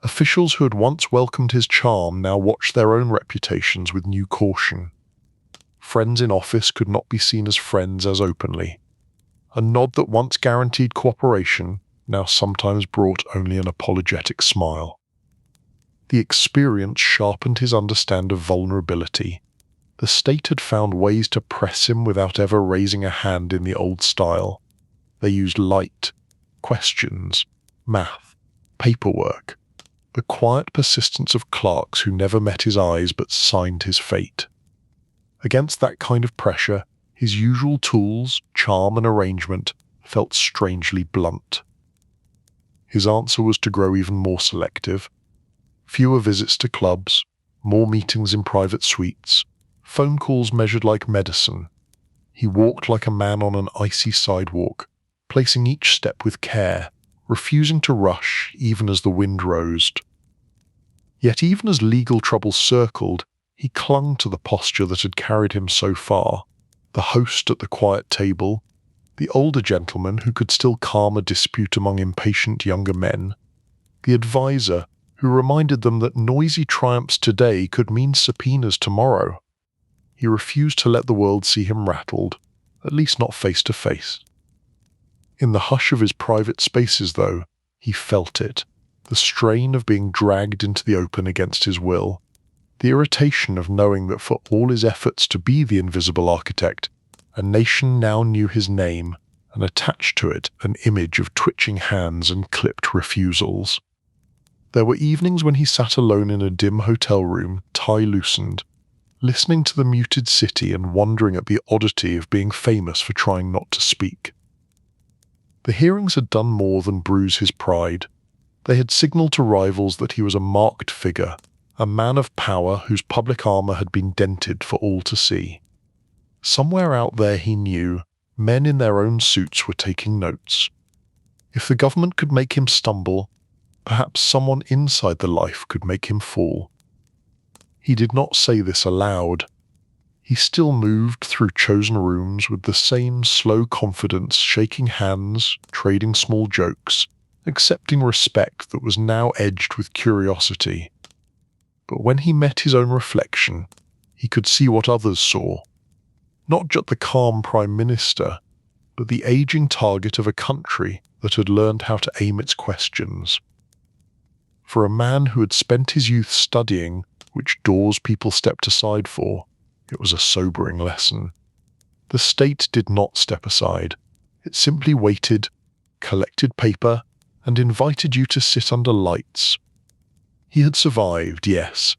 Officials who had once welcomed his charm now watched their own reputations with new caution. Friends in office could not be seen as friends as openly. A nod that once guaranteed cooperation now sometimes brought only an apologetic smile. The experience sharpened his understanding of vulnerability. The state had found ways to press him without ever raising a hand in the old style. They used light, questions, math, paperwork, the quiet persistence of clerks who never met his eyes but signed his fate. Against that kind of pressure, his usual tools, charm and arrangement, felt strangely blunt. His answer was to grow even more selective. Fewer visits to clubs, more meetings in private suites, phone calls measured like medicine. He walked like a man on an icy sidewalk, placing each step with care, refusing to rush even as the wind rose. Yet even as legal troubles circled, he clung to the posture that had carried him so far, the host at the quiet table, the older gentleman who could still calm a dispute among impatient younger men, the advisor who reminded them that noisy triumphs today could mean subpoenas tomorrow. He refused to let the world see him rattled, at least not face to face. In the hush of his private spaces, though, he felt it, the strain of being dragged into the open against his will, the irritation of knowing that for all his efforts to be the invisible architect, a nation now knew his name and attached to it an image of twitching hands and clipped refusals. There were evenings when he sat alone in a dim hotel room, tie loosened, listening to the muted city and wondering at the oddity of being famous for trying not to speak. The hearings had done more than bruise his pride. They had signalled to rivals that he was a marked figure, a man of power whose public armour had been dented for all to see. Somewhere out there, he knew, men in their own suits were taking notes. If the government could make him stumble, perhaps someone inside the life could make him fall. He did not say this aloud. He still moved through chosen rooms with the same slow confidence, shaking hands, trading small jokes, accepting respect that was now edged with curiosity. But when he met his own reflection, he could see what others saw. Not just the calm Prime Minister, but the aging target of a country that had learned how to aim its questions. For a man who had spent his youth studying which doors people stepped aside for, it was a sobering lesson. The state did not step aside. It simply waited, collected paper, and invited you to sit under lights. He had survived, yes,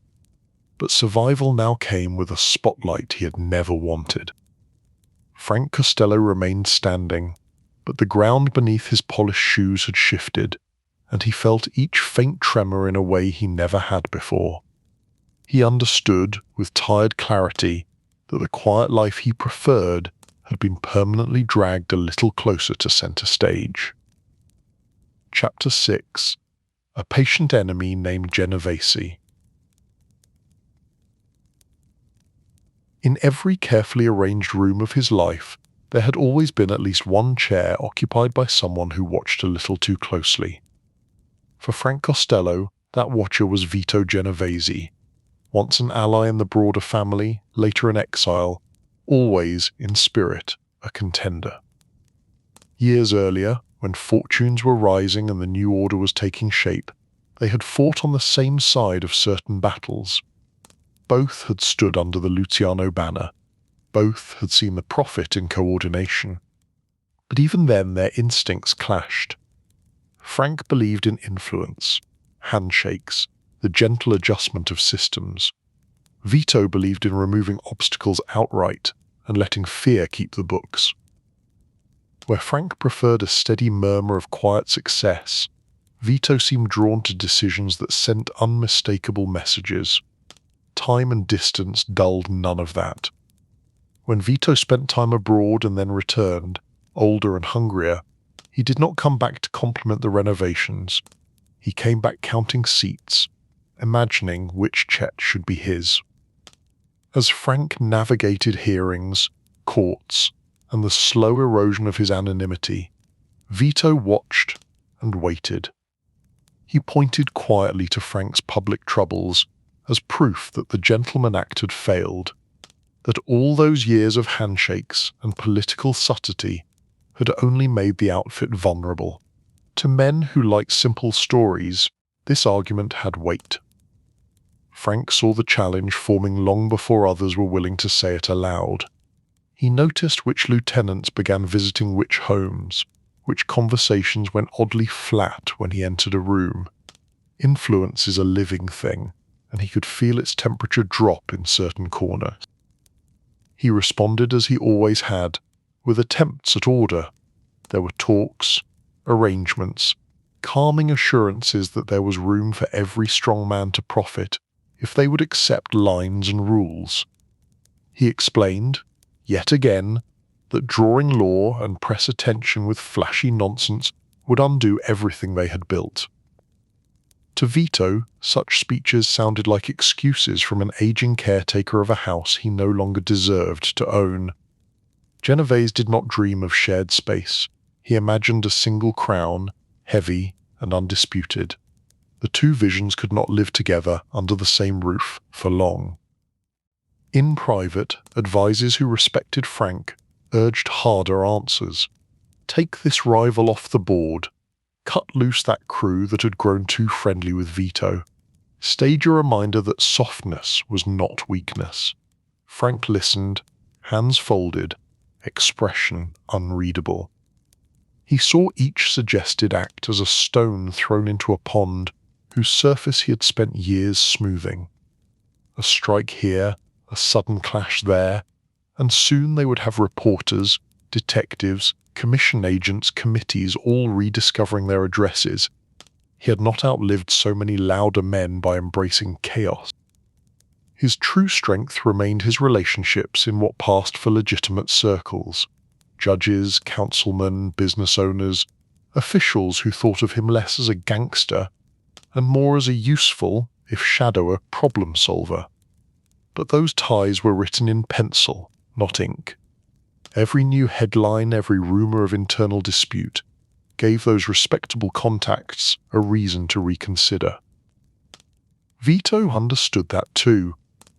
but survival now came with a spotlight he had never wanted. Frank Costello remained standing, but the ground beneath his polished shoes had shifted, and he felt each faint tremor in a way he never had before. He understood, with tired clarity, that the quiet life he preferred had been permanently dragged a little closer to center stage. Chapter 6. A patient enemy named Genovese. In every carefully arranged room of his life, there had always been at least one chair occupied by someone who watched a little too closely. For Frank Costello, that watcher was Vito Genovese, once an ally in the broader family, later in exile, always, in spirit, a contender. Years earlier, when fortunes were rising and the new order was taking shape, they had fought on the same side of certain battles. Both had stood under the Louisiana banner. Both had seen the profit in coordination. But even then their instincts clashed. Frank believed in influence, handshakes, the gentle adjustment of systems. Vito believed in removing obstacles outright and letting fear keep the books. Where Frank preferred a steady murmur of quiet success, Vito seemed drawn to decisions that sent unmistakable messages. Time and distance dulled none of that. When Vito spent time abroad and then returned, older and hungrier, He did not come back to compliment the renovations. He came back counting seats, imagining which Chet should be his. As Frank navigated hearings, courts, and the slow erosion of his anonymity, Vito watched and waited. He pointed quietly to Frank's public troubles as proof that the gentleman act had failed, that all those years of handshakes and political subtlety had only made the outfit vulnerable. To men who like simple stories, this argument had weight. Frank saw the challenge forming long before others were willing to say it aloud. He noticed which lieutenants began visiting which homes, which conversations went oddly flat when he entered a room. Influence is a living thing, and he could feel its temperature drop in certain corners. He responded as he always had, with attempts at order. There were talks, arrangements, calming assurances that there was room for every strong man to profit if they would accept lines and rules. He explained, yet again, that drawing law and press attention with flashy nonsense would undo everything they had built. To Vito, such speeches sounded like excuses from an aging caretaker of a house he no longer deserved to own. Genovese did not dream of shared space. He imagined a single crown, heavy and undisputed. The two visions could not live together under the same roof for long. In private, advisers who respected Frank urged harder answers. Take this rival off the board. Cut loose that crew that had grown too friendly with Vito. Stage a reminder that softness was not weakness. Frank listened, hands folded, expression unreadable. He saw each suggested act as a stone thrown into a pond whose surface he had spent years smoothing. A strike here, a sudden clash there, and soon they would have reporters, detectives, commission agents, committees all rediscovering their addresses. He had not outlived so many louder men by embracing chaos. His true strength remained his relationships in what passed for legitimate circles. Judges, councilmen, business owners, officials who thought of him less as a gangster and more as a useful, if shallower, problem solver. But those ties were written in pencil, not ink. Every new headline, every rumor of internal dispute, gave those respectable contacts a reason to reconsider. Vito understood that too.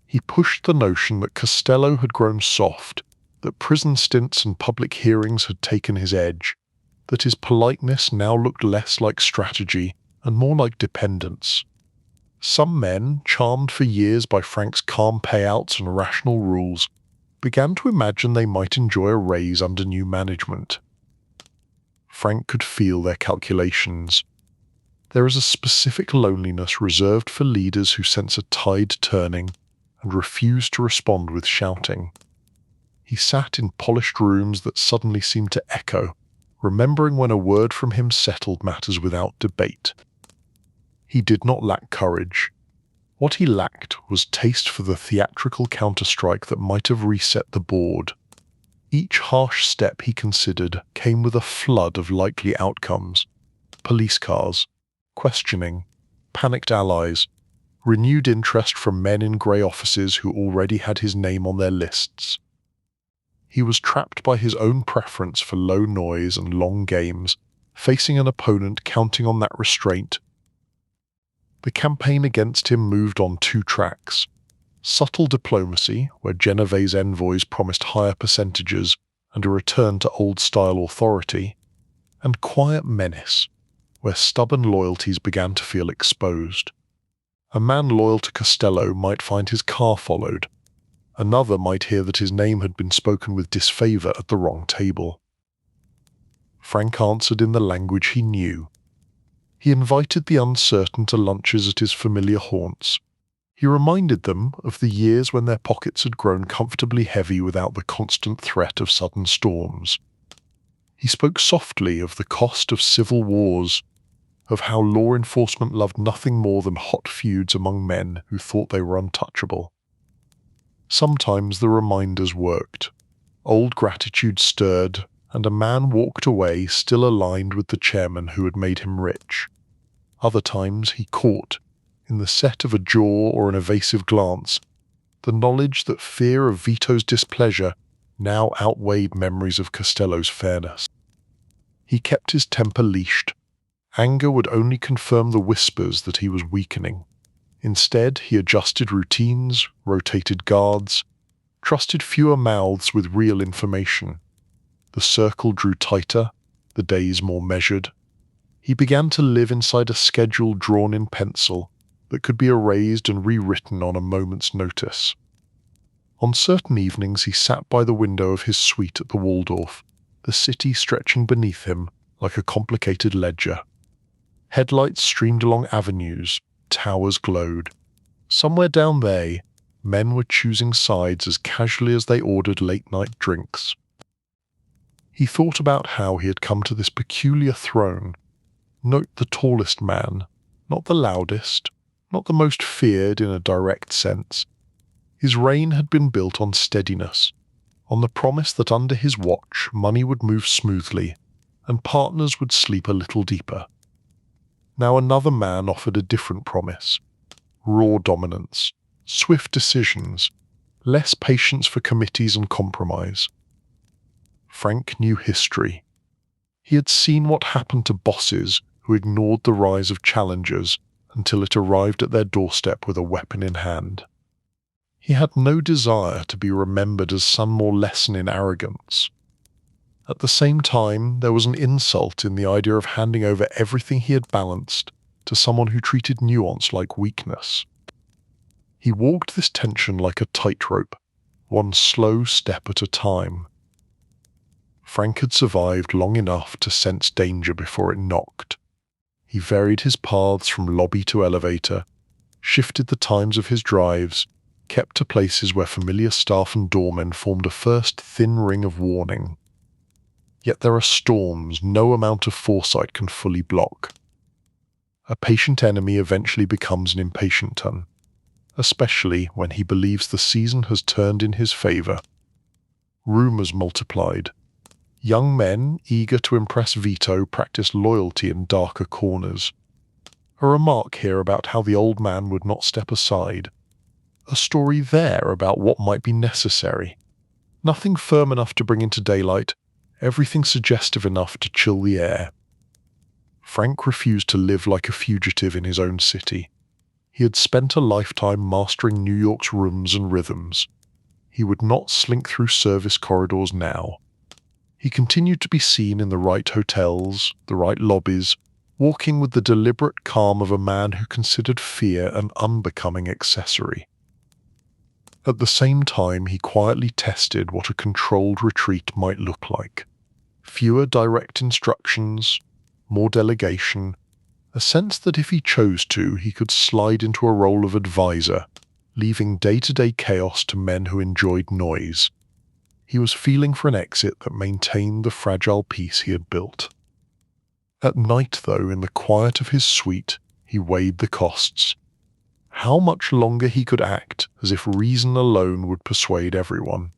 He pushed the notion that Costello had grown soft, that prison stints and public hearings had taken his edge, that his politeness now looked less like strategy and more like dependence. Some men, charmed for years by Frank's calm payouts and rational rules, began to imagine they might enjoy a raise under new management. Frank could feel their calculations. There is a specific loneliness reserved for leaders who sense a tide turning and refuse to respond with shouting. He sat in polished rooms that suddenly seemed to echo, remembering when a word from him settled matters without debate. He did not lack courage. What he lacked was taste for the theatrical counterstrike that might have reset the board. Each harsh step he considered came with a flood of likely outcomes: police cars, questioning, panicked allies, renewed interest from men in grey offices who already had his name on their lists. He was trapped by his own preference for low noise and long games, facing an opponent counting on that restraint. The campaign against him moved on two tracks: subtle diplomacy, where Genovese envoys promised higher percentages and a return to old-style authority, and quiet menace, where stubborn loyalties began to feel exposed. A man loyal to Costello might find his car followed. Another might hear that his name had been spoken with disfavor at the wrong table. Frank answered in the language he knew. He invited the uncertain to lunches at his familiar haunts. He reminded them of the years when their pockets had grown comfortably heavy without the constant threat of sudden storms. He spoke softly of the cost of civil wars, of how law enforcement loved nothing more than hot feuds among men who thought they were untouchable. Sometimes the reminders worked. Old gratitude stirred, and a man walked away still aligned with the chairman who had made him rich. Other times he caught, in the set of a jaw or an evasive glance, the knowledge that fear of Vito's displeasure now outweighed memories of Costello's fairness. He kept his temper leashed. Anger would only confirm the whispers that he was weakening. Instead, he adjusted routines, rotated guards, trusted fewer mouths with real information. The circle drew tighter, the days more measured. He began to live inside a schedule drawn in pencil that could be erased and rewritten on a moment's notice. On certain evenings he sat by the window of his suite at the Waldorf, the city stretching beneath him like a complicated ledger. Headlights streamed along avenues, towers glowed. Somewhere down there, men were choosing sides as casually as they ordered late-night drinks. He thought about how he had come to this peculiar throne. Note the tallest man, not the loudest, not the most feared in a direct sense. His reign had been built on steadiness, on the promise that under his watch money would move smoothly and partners would sleep a little deeper. Now another man offered a different promise: raw dominance, swift decisions, less patience for committees and compromise. Frank knew history. He had seen what happened to bosses who ignored the rise of challengers until it arrived at their doorstep with a weapon in hand. He had no desire to be remembered as some more lesson in arrogance. At the same time, there was an insult in the idea of handing over everything he had balanced to someone who treated nuance like weakness. He walked this tension like a tightrope, one slow step at a time. Frank had survived long enough to sense danger before it knocked. He varied his paths from lobby to elevator, shifted the times of his drives, kept to places where familiar staff and doormen formed a first thin ring of warning. Yet there are storms no amount of foresight can fully block. A patient enemy eventually becomes an impatient one, especially when he believes the season has turned in his favor. Rumors multiplied. Young men, eager to impress Vito, practiced loyalty in darker corners. A remark here about how the old man would not step aside. A story there about what might be necessary. Nothing firm enough to bring into daylight, everything suggestive enough to chill the air. Frank refused to live like a fugitive in his own city. He had spent a lifetime mastering New York's rhythms and rhythms. He would not slink through service corridors now. He continued to be seen in the right hotels, the right lobbies, walking with the deliberate calm of a man who considered fear an unbecoming accessory. At the same time, he quietly tested what a controlled retreat might look like. Fewer direct instructions, more delegation, a sense that if he chose to, he could slide into a role of advisor, leaving day-to-day chaos to men who enjoyed noise. He was feeling for an exit that maintained the fragile peace he had built. At night, though, in the quiet of his suite, he weighed the costs. How much longer he could act as if reason alone would persuade everyone.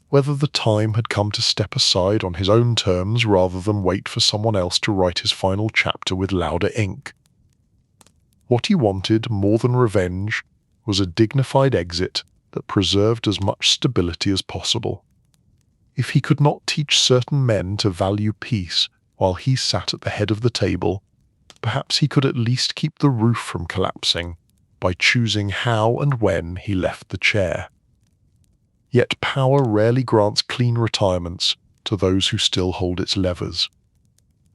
Whether the time had come to step aside on his own terms rather than wait for someone else to write his final chapter with louder ink. What he wanted, more than revenge, was a dignified exit that preserved as much stability as possible. If he could not teach certain men to value peace while he sat at the head of the table, perhaps he could at least keep the roof from collapsing by choosing how and when he left the chair. Yet power rarely grants clean retirements to those who still hold its levers.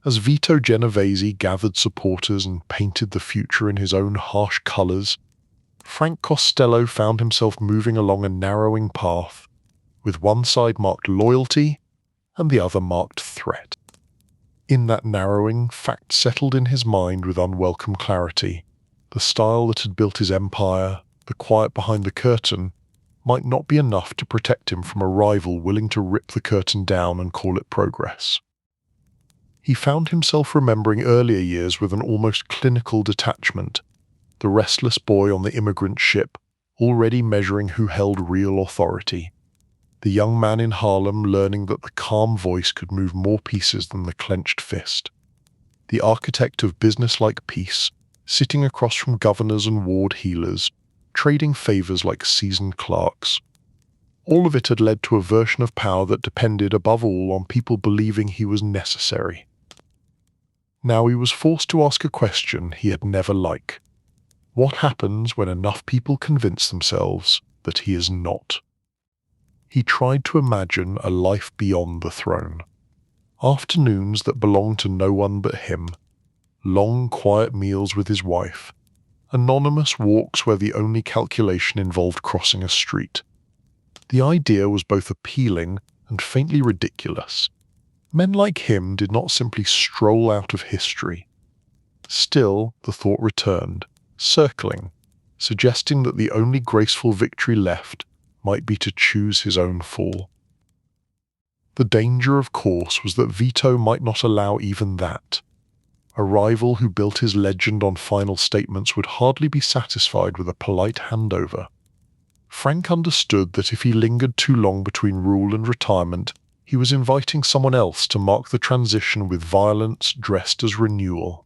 As Vito Genovese gathered supporters and painted the future in his own harsh colors, Frank Costello found himself moving along a narrowing path, with one side marked loyalty and the other marked threat. In that narrowing, fact settled in his mind with unwelcome clarity. The style that had built his empire, the quiet behind the curtain, might not be enough to protect him from a rival willing to rip the curtain down and call it progress. He found himself remembering earlier years with an almost clinical detachment, the restless boy on the immigrant ship, already measuring who held real authority. the young man in Harlem learning that the calm voice could move more pieces than the clenched fist, the architect of businesslike peace, sitting across from governors and ward healers, trading favors like seasoned clerks. All of it had led to a version of power that depended above all on people believing he was necessary. Now he was forced to ask a question he had never liked. What happens when enough people convince themselves that he is not? He tried to imagine a life beyond the throne. Afternoons that belonged to no one but him. Long, quiet meals with his wife. Anonymous walks where the only calculation involved crossing a street. The idea was both appealing and faintly ridiculous. Men like him did not simply stroll out of history. Still, the thought returned, circling, suggesting that the only graceful victory left might be to choose his own fall. The danger, of course, was that Vito might not allow even that. A rival who built his legend on final statements would hardly be satisfied with a polite handover. Frank understood that if he lingered too long between rule and retirement, he was inviting someone else to mark the transition with violence dressed as renewal.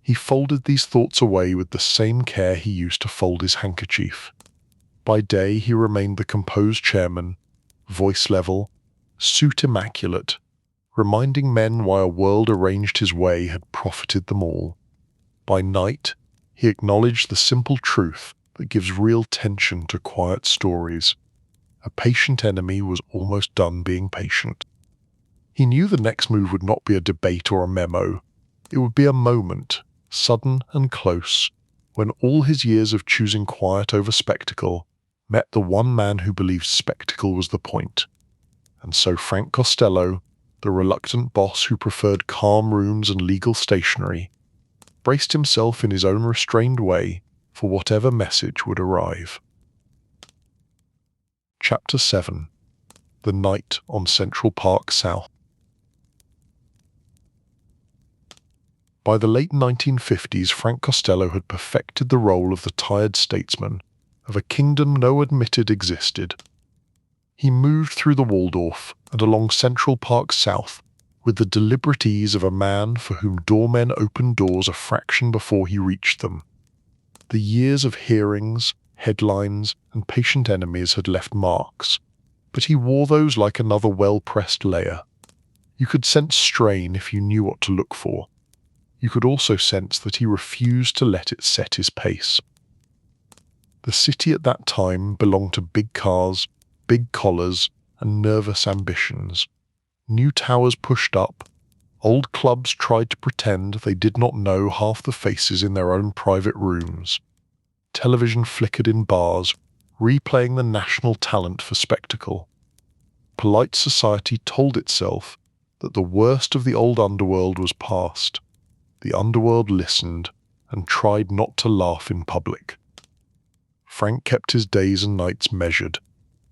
He folded these thoughts away with the same care he used to fold his handkerchief. By day he remained the composed chairman, voice level, suit immaculate, reminding men why a world arranged his way had profited them all. By night he acknowledged the simple truth that gives real tension to quiet stories. A patient enemy was almost done being patient. He knew the next move would not be a debate or a memo. It would be a moment, sudden and close, when all his years of choosing quiet over spectacle met the one man who believed spectacle was the point. And so Frank Costello, the reluctant boss who preferred calm rooms and legal stationery, braced himself in his own restrained way for whatever message would arrive. Chapter 7. The Night on Central Park South. By the late 1950s, Frank Costello had perfected the role of the tired statesman of a kingdom no admitted existed. He moved through the Waldorf and along Central Park South with the deliberate ease of a man for whom doormen opened doors a fraction before he reached them. The years of hearings, headlines, and patient enemies had left marks, but he wore those like another well-pressed layer. You could sense strain if you knew what to look for. You could also sense that he refused to let it set his pace. The city at that time belonged to big cars, big collars, and nervous ambitions. New towers pushed up. Old clubs tried to pretend they did not know half the faces in their own private rooms. Television flickered in bars, replaying the national talent for spectacle. Polite society told itself that the worst of the old underworld was past. The underworld listened and tried not to laugh in public. Frank kept his days and nights measured.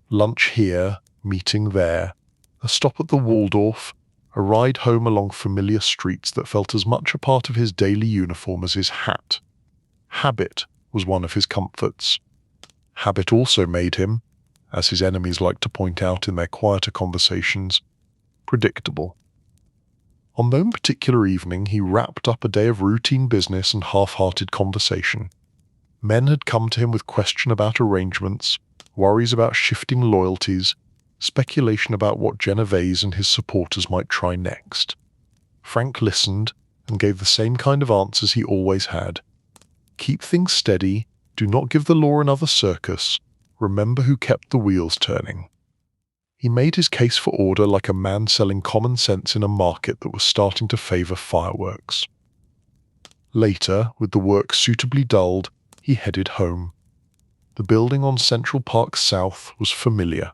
Lunch here, meeting there, a stop at the Waldorf, a ride home along familiar streets that felt as much a part of his daily uniform as his hat. Habit was one of his comforts. Habit also made him, as his enemies liked to point out in their quieter conversations, predictable. On no particular evening he wrapped up a day of routine business and half-hearted conversation. Men had come to him with questions about arrangements, worries about shifting loyalties, speculation about what Genovese and his supporters might try next. Frank listened and gave the same kind of answers he always had. Keep things steady, do not give the law another circus, remember who kept the wheels turning. He made his case for order like a man selling common sense in a market that was starting to favor fireworks. Later, with the work suitably dulled, he headed home. The building on Central Park South was familiar,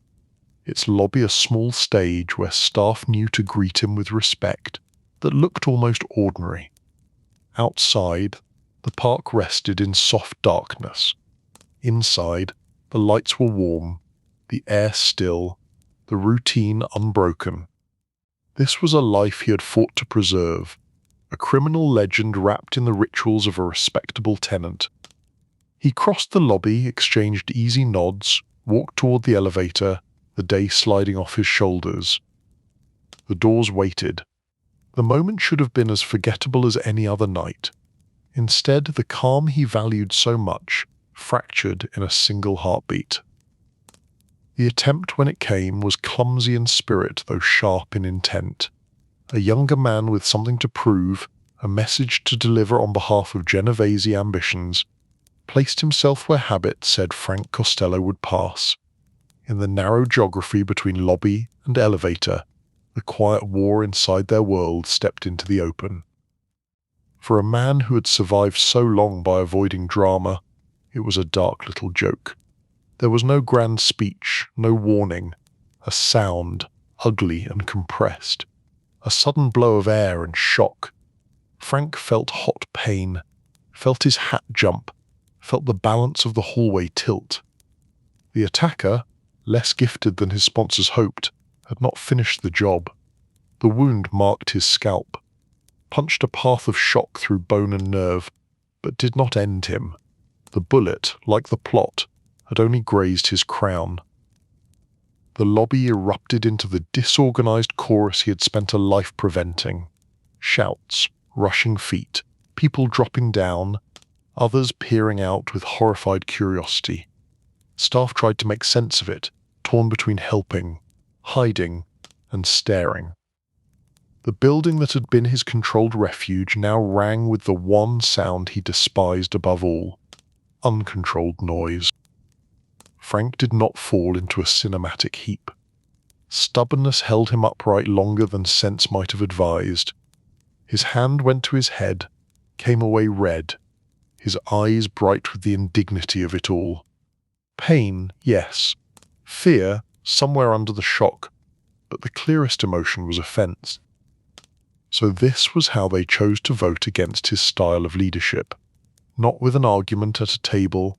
its lobby a small stage where staff knew to greet him with respect that looked almost ordinary. Outside, the park rested in soft darkness. Inside, the lights were warm, the air still, the routine unbroken. This was a life he had fought to preserve, a criminal legend wrapped in the rituals of a respectable tenant. He crossed the lobby, exchanged easy nods, walked toward the elevator, the day sliding off his shoulders. The doors waited. The moment should have been as forgettable as any other night. Instead, the calm he valued so much fractured in a single heartbeat. The attempt when it came was clumsy in spirit though sharp in intent. A younger man with something to prove, a message to deliver on behalf of Genovese ambitions, placed himself where habit said Frank Costello would pass. In the narrow geography between lobby and elevator, the quiet war inside their world stepped into the open. For a man who had survived so long by avoiding drama, it was a dark little joke. There was no grand speech, no warning, a sound, ugly and compressed, a sudden blow of air and shock. Frank felt hot pain, felt his hat jump, felt the balance of the hallway tilt. The attacker, less gifted than his sponsors hoped, had not finished the job. The wound marked his scalp, punched a path of shock through bone and nerve, but did not end him. The bullet, like the plot, had only grazed his crown. The lobby erupted into the disorganized chorus he had spent a life preventing. Shouts, rushing feet, people dropping down, others peering out with horrified curiosity. Staff tried to make sense of it, torn between helping, hiding, and staring. The building that had been his controlled refuge now rang with the one sound he despised above all: uncontrolled noise. Frank did not fall into a cinematic heap. Stubbornness held him upright longer than sense might have advised. His hand went to his head, came away red, his eyes bright with the indignity of it all. Pain, yes. Fear, somewhere under the shock, but the clearest emotion was offense. So this was how they chose to vote against his style of leadership. Not with an argument at a table,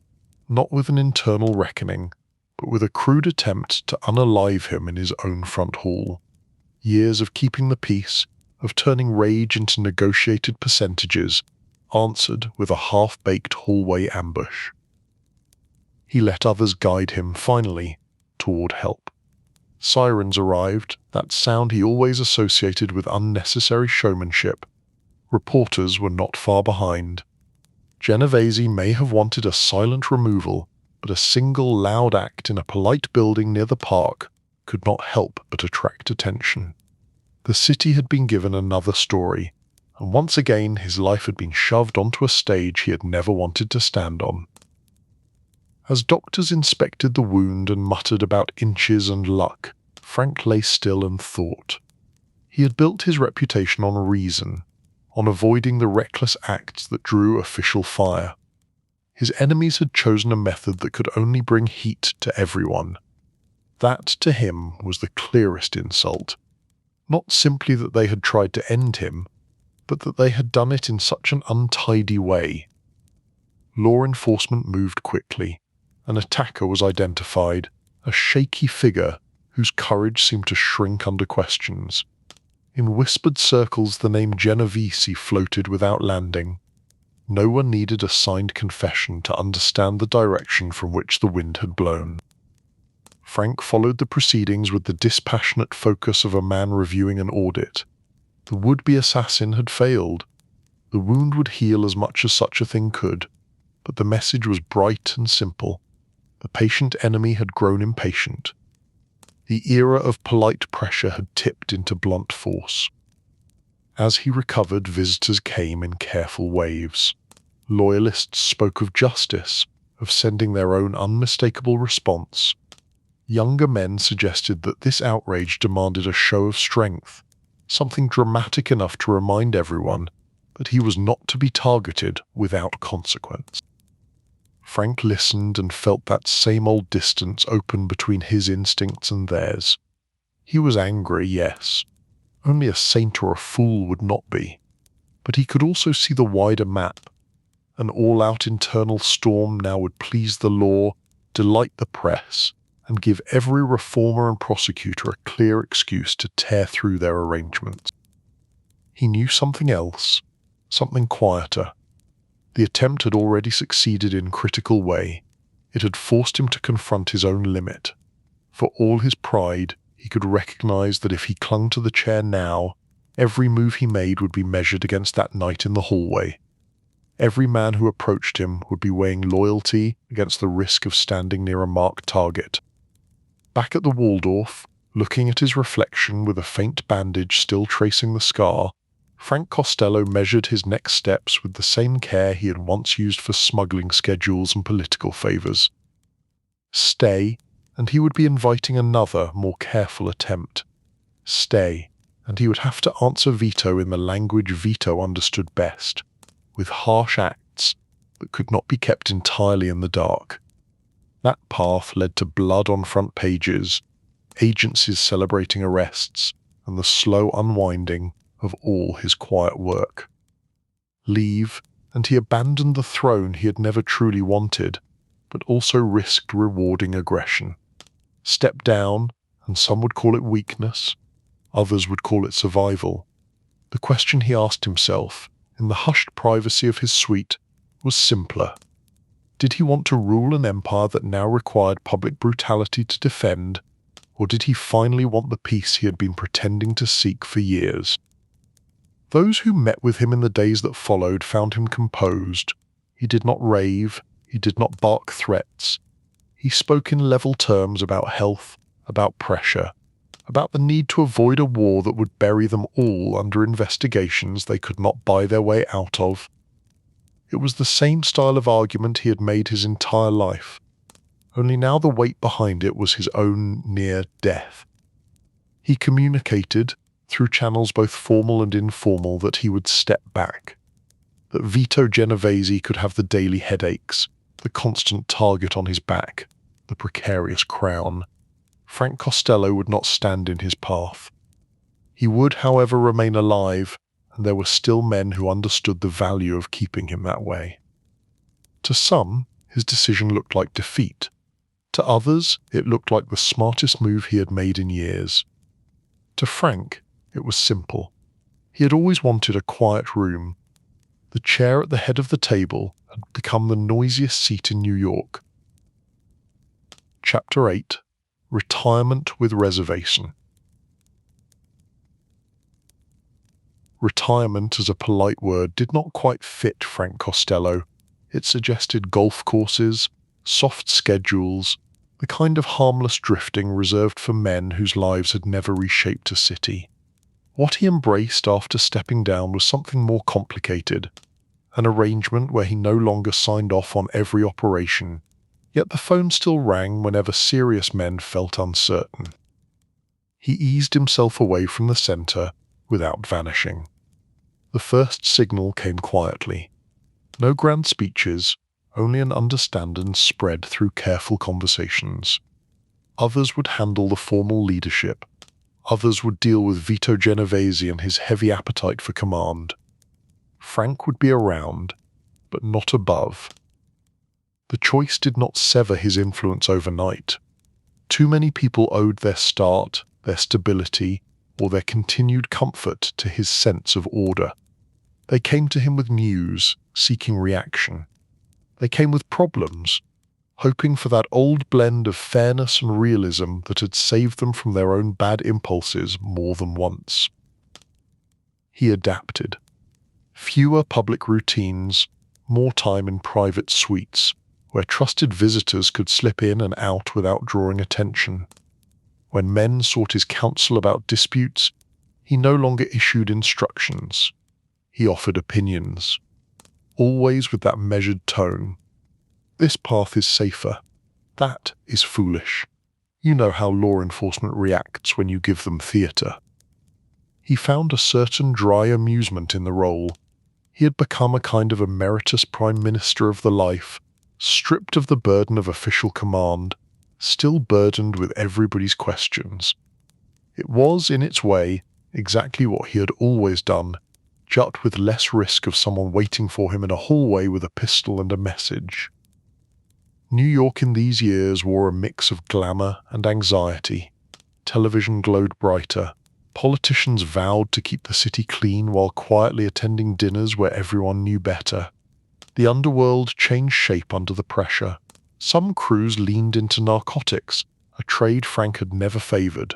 not with an internal reckoning, but with a crude attempt to unalive him in his own front hall. Years of keeping the peace, of turning rage into negotiated percentages, answered with a half-baked hallway ambush. He let others guide him, finally, toward help. Sirens arrived, that sound he always associated with unnecessary showmanship. Reporters were not far behind. Genovese may have wanted a silent removal, but a single loud act in a polite building near the park could not help but attract attention. The city had been given another story, and once again his life had been shoved onto a stage he had never wanted to stand on. As doctors inspected the wound and muttered about inches and luck, Frank lay still and thought. He had built his reputation on reason, on avoiding the reckless acts that drew official fire. His enemies had chosen a method that could only bring heat to everyone. That, to him, was the clearest insult. Not simply that they had tried to end him, but that they had done it in such an untidy way. Law enforcement moved quickly. An attacker was identified, a shaky figure whose courage seemed to shrink under questions. In whispered circles the name Genovese floated without landing. No one needed a signed confession to understand the direction from which the wind had blown. Frank followed the proceedings with the dispassionate focus of a man reviewing an audit. The would-be assassin had failed. The wound would heal as much as such a thing could, but the message was bright and simple. The patient enemy had grown impatient. The era of polite pressure had tipped into blunt force. As he recovered, visitors came in careful waves. Loyalists spoke of justice, of sending their own unmistakable response. Younger men suggested that this outrage demanded a show of strength, something dramatic enough to remind everyone that he was not to be targeted without consequence. Frank listened and felt that same old distance open between his instincts and theirs. He was angry, yes. Only a saint or a fool would not be. But he could also see the wider map. An all-out internal storm now would please the law, delight the press, and give every reformer and prosecutor a clear excuse to tear through their arrangements. He knew something else, something quieter. The attempt had already succeeded in a critical way. It had forced him to confront his own limit. For all his pride, he could recognize that if he clung to the chair now, every move he made would be measured against that night in the hallway. Every man who approached him would be weighing loyalty against the risk of standing near a marked target. Back at the Waldorf, looking at his reflection with a faint bandage still tracing the scar, Frank Costello measured his next steps with the same care he had once used for smuggling schedules and political favors. Stay, and he would be inviting another, more careful attempt. Stay, and he would have to answer Vito in the language Vito understood best, with harsh acts that could not be kept entirely in the dark. That path led to blood on front pages, agencies celebrating arrests, and the slow unwinding of all his quiet work. Leave, and he abandoned the throne he had never truly wanted, but also risked rewarding aggression. Step down, and some would call it weakness, others would call it survival. The question he asked himself, in the hushed privacy of his suite, was simpler. Did he want to rule an empire that now required public brutality to defend, or did he finally want the peace he had been pretending to seek for years? Those who met with him in the days that followed found him composed. He did not rave, he did not bark threats. He spoke in level terms about health, about pressure, about the need to avoid a war that would bury them all under investigations they could not buy their way out of. It was the same style of argument he had made his entire life, only now the weight behind it was his own near death. He communicated, through channels both formal and informal, that he would step back, that Vito Genovese could have the daily headaches, the constant target on his back, the precarious crown. Frank Costello would not stand in his path. He would, however, remain alive, and there were still men who understood the value of keeping him that way. To some, his decision looked like defeat. To others, it looked like the smartest move he had made in years. To Frank, it was simple. He had always wanted a quiet room. The chair at the head of the table had become the noisiest seat in New York. Chapter 8: Retirement with Reservation. Retirement as a polite word did not quite fit Frank Costello. It suggested golf courses, soft schedules, the kind of harmless drifting reserved for men whose lives had never reshaped a city. What he embraced after stepping down was something more complicated, an arrangement where he no longer signed off on every operation, yet the phone still rang whenever serious men felt uncertain. He eased himself away from the center without vanishing. The first signal came quietly. No grand speeches, only an understanding spread through careful conversations. Others would handle the formal leadership. Others would deal with Vito Genovese and his heavy appetite for command. Frank would be around, but not above. The choice did not sever his influence overnight. Too many people owed their start, their stability, or their continued comfort to his sense of order. They came to him with news, seeking reaction. They came with problems, hoping for that old blend of fairness and realism that had saved them from their own bad impulses more than once. He adapted. Fewer public routines, more time in private suites, where trusted visitors could slip in and out without drawing attention. When men sought his counsel about disputes, he no longer issued instructions. He offered opinions, always with that measured tone. This path is safer. That is foolish. You know how law enforcement reacts when you give them theatre. He found a certain dry amusement in the role. He had become a kind of emeritus prime minister of the life, stripped of the burden of official command, still burdened with everybody's questions. It was, in its way, exactly what he had always done, just with less risk of someone waiting for him in a hallway with a pistol and a message. New York in these years wore a mix of glamour and anxiety. Television glowed brighter. Politicians vowed to keep the city clean while quietly attending dinners where everyone knew better. The underworld changed shape under the pressure. Some crews leaned into narcotics, a trade Frank had never favored.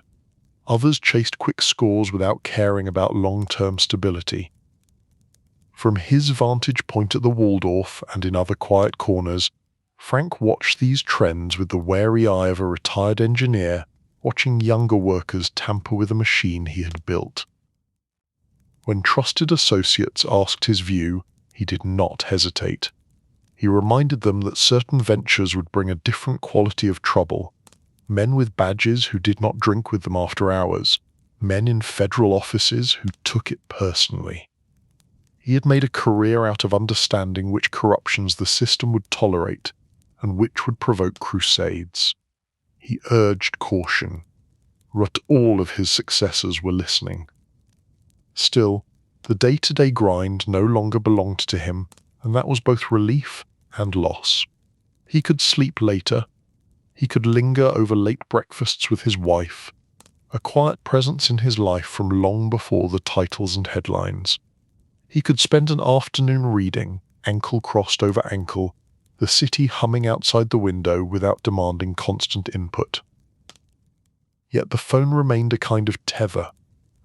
Others chased quick scores without caring about long-term stability. From his vantage point at the Waldorf and in other quiet corners, Frank watched these trends with the wary eye of a retired engineer watching younger workers tamper with a machine he had built. When trusted associates asked his view, he did not hesitate. He reminded them that certain ventures would bring a different quality of trouble. Men with badges who did not drink with them after hours. Men in federal offices who took it personally. He had made a career out of understanding which corruptions the system would tolerate and which would provoke crusades. He urged caution, but all of his successors were listening. Still, the day-to-day grind no longer belonged to him, and that was both relief and loss. He could sleep later. He could linger over late breakfasts with his wife, a quiet presence in his life from long before the titles and headlines. He could spend an afternoon reading, ankle crossed over ankle, the city humming outside the window without demanding constant input. Yet the phone remained a kind of tether,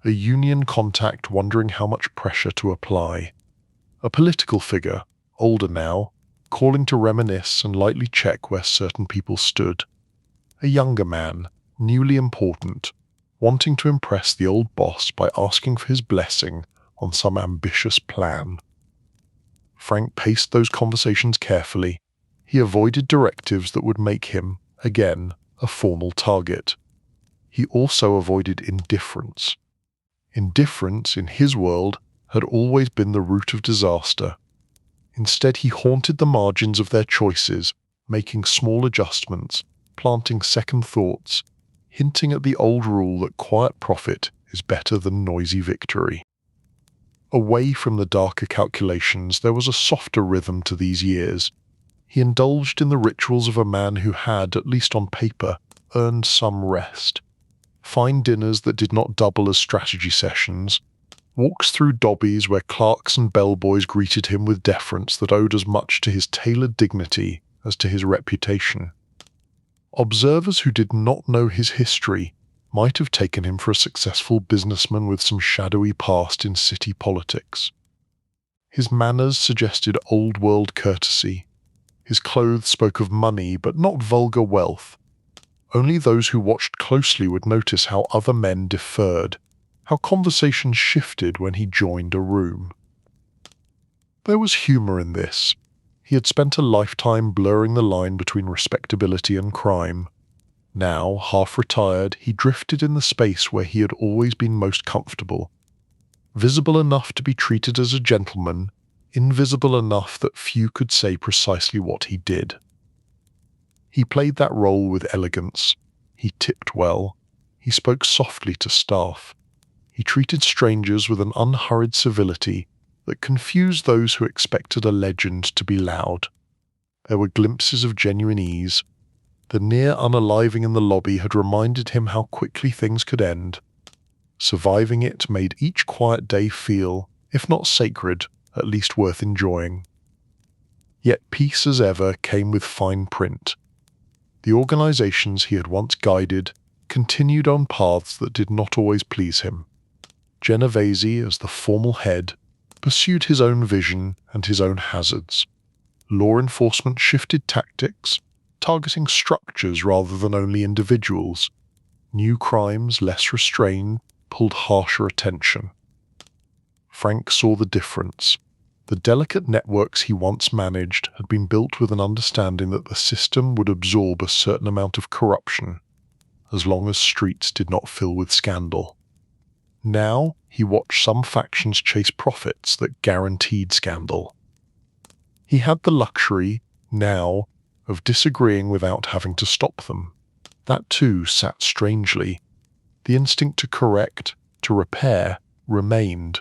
a union contact wondering how much pressure to apply. A political figure, older now, calling to reminisce and lightly check where certain people stood. A younger man, newly important, wanting to impress the old boss by asking for his blessing on some ambitious plan. Frank paced those conversations carefully. He avoided directives that would make him, again, a formal target. He also avoided indifference. Indifference, in his world, had always been the root of disaster. Instead, he haunted the margins of their choices, making small adjustments, planting second thoughts, hinting at the old rule that quiet profit is better than noisy victory. Away from the darker calculations, there was a softer rhythm to these years. He indulged in the rituals of a man who had, at least on paper, earned some rest. Fine dinners that did not double as strategy sessions, walks through dobbies where clerks and bellboys greeted him with deference that owed as much to his tailored dignity as to his reputation. Observers who did not know his history might have taken him for a successful businessman with some shadowy past in city politics. His manners suggested old-world courtesy. His clothes spoke of money, but not vulgar wealth. Only those who watched closely would notice how other men differed, how conversations shifted when he joined a room. There was humour in this. He had spent a lifetime blurring the line between respectability and crime. Now, half retired, he drifted in the space where he had always been most comfortable. Visible enough to be treated as a gentleman, invisible enough that few could say precisely what he did. He played that role with elegance. He tipped well. He spoke softly to staff. He treated strangers with an unhurried civility that confused those who expected a legend to be loud. There were glimpses of genuine ease. The near unaliving in the lobby had reminded him how quickly things could end. Surviving it made each quiet day feel, if not sacred, at least worth enjoying. Yet peace as ever came with fine print. The organizations he had once guided continued on paths that did not always please him. Genovese, as the formal head, pursued his own vision and his own hazards. Law enforcement shifted tactics, targeting structures rather than only individuals. New crimes, less restrained, pulled harsher attention. Frank saw the difference. The delicate networks he once managed had been built with an understanding that the system would absorb a certain amount of corruption, as long as streets did not fill with scandal. Now he watched some factions chase profits that guaranteed scandal. He had the luxury, now, of disagreeing without having to stop them. That too sat strangely. The instinct to correct, to repair, remained.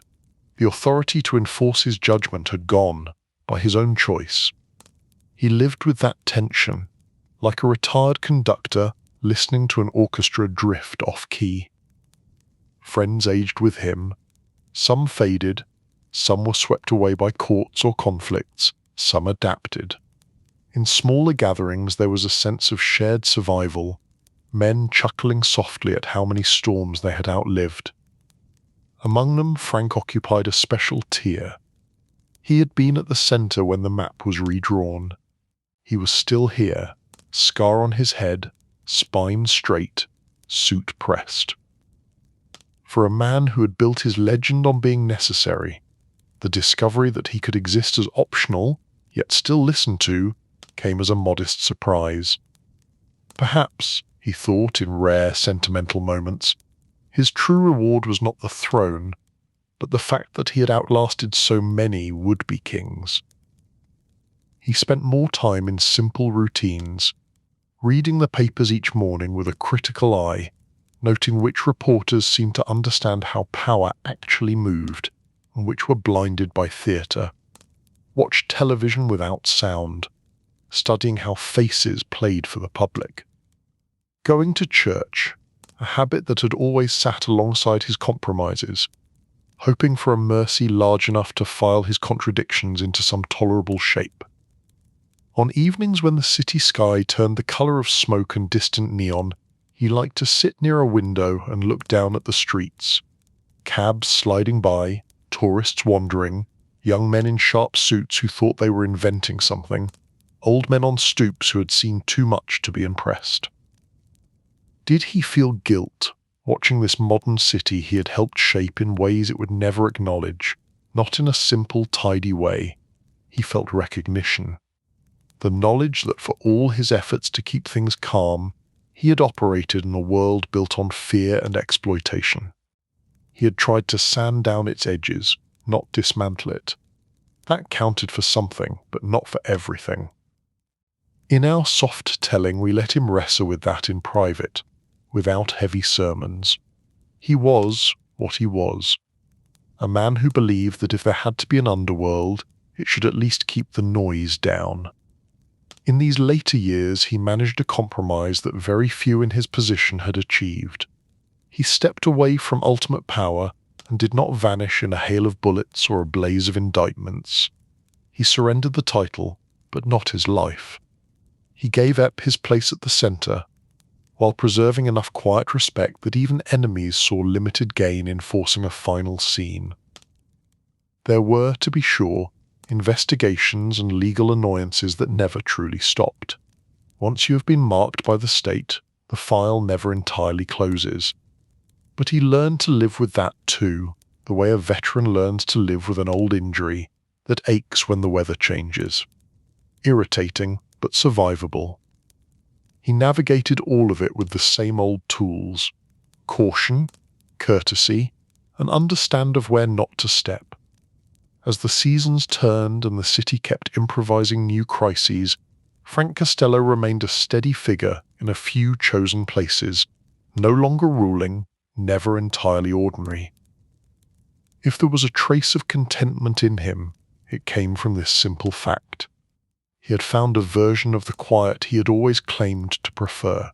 The authority to enforce his judgment had gone, by his own choice. He lived with that tension, like a retired conductor listening to an orchestra drift off-key. Friends aged with him. Some faded, some were swept away by courts or conflicts, some adapted. In smaller gatherings there was a sense of shared survival. men chuckling softly at how many storms they had outlived. Among them, Frank occupied a special tier. He had been at the center when the map was redrawn. He was still here, scar on his head, spine straight, suit pressed. For a man who had built his legend on being necessary, the discovery that he could exist as optional, yet still listened to, came as a modest surprise. Perhaps, he thought in rare sentimental moments, his true reward was not the throne, but the fact that he had outlasted so many would-be kings. He spent more time in simple routines, reading the papers each morning with a critical eye, noting which reporters seemed to understand how power actually moved, and which were blinded by theatre. Watched television without sound, studying how faces played for the public. Going to church, a habit that had always sat alongside his compromises, hoping for a mercy large enough to file his contradictions into some tolerable shape. On evenings when the city sky turned the colour of smoke and distant neon, he liked to sit near a window and look down at the streets. Cabs sliding by, tourists wandering, young men in sharp suits who thought they were inventing something, old men on stoops who had seen too much to be impressed. Did he feel guilt, watching this modern city he had helped shape in ways it would never acknowledge, not in a simple, tidy way? He felt recognition. The knowledge that for all his efforts to keep things calm, he had operated in a world built on fear and exploitation. He had tried to sand down its edges, not dismantle it. That counted for something, but not for everything. In our soft telling, we let him wrestle with that in private, without heavy sermons. He was what he was, a man who believed that if there had to be an underworld, it should at least keep the noise down. In these later years, he managed a compromise that very few in his position had achieved. He stepped away from ultimate power and did not vanish in a hail of bullets or a blaze of indictments. He surrendered the title, but not his life. He gave up his place at the center, while preserving enough quiet respect that even enemies saw limited gain in forcing a final scene. There were, to be sure, investigations and legal annoyances that never truly stopped. Once you have been marked by the state, the file never entirely closes. But he learned to live with that too, the way a veteran learns to live with an old injury that aches when the weather changes. Irritating, but survivable. He navigated all of it with the same old tools: caution, courtesy, an understand of where not to step. As the seasons turned and the city kept improvising new crises, Frank Castello remained a steady figure in a few chosen places, no longer ruling, never entirely ordinary. If there was a trace of contentment in him, it came from this simple fact. He had found a version of the quiet he had always claimed to prefer,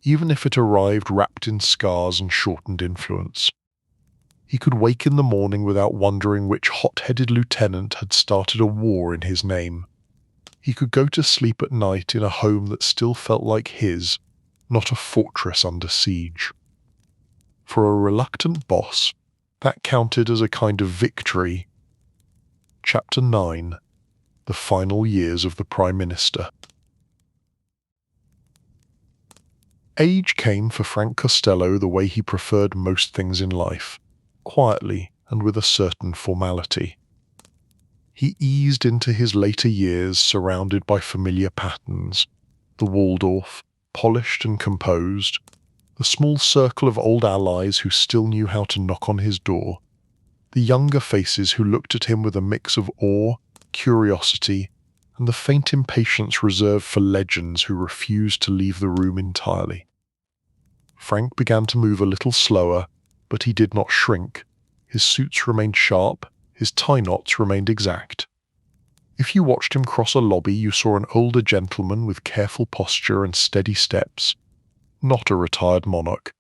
even if it arrived wrapped in scars and shortened influence. He could wake in the morning without wondering which hot-headed lieutenant had started a war in his name. He could go to sleep at night in a home that still felt like his, not a fortress under siege. For a reluctant boss, that counted as a kind of victory. Chapter 9. The Final Years of the Prime Minister. Age came for Frank Costello the way he preferred most things in life, quietly and with a certain formality. He eased into his later years surrounded by familiar patterns, the Waldorf, polished and composed, the small circle of old allies who still knew how to knock on his door, the younger faces who looked at him with a mix of awe, curiosity, and the faint impatience reserved for legends who refused to leave the room entirely. Frank began to move a little slower, but he did not shrink. His suits remained sharp, his tie knots remained exact. If you watched him cross a lobby, you saw an older gentleman with careful posture and steady steps, not a retired monarch.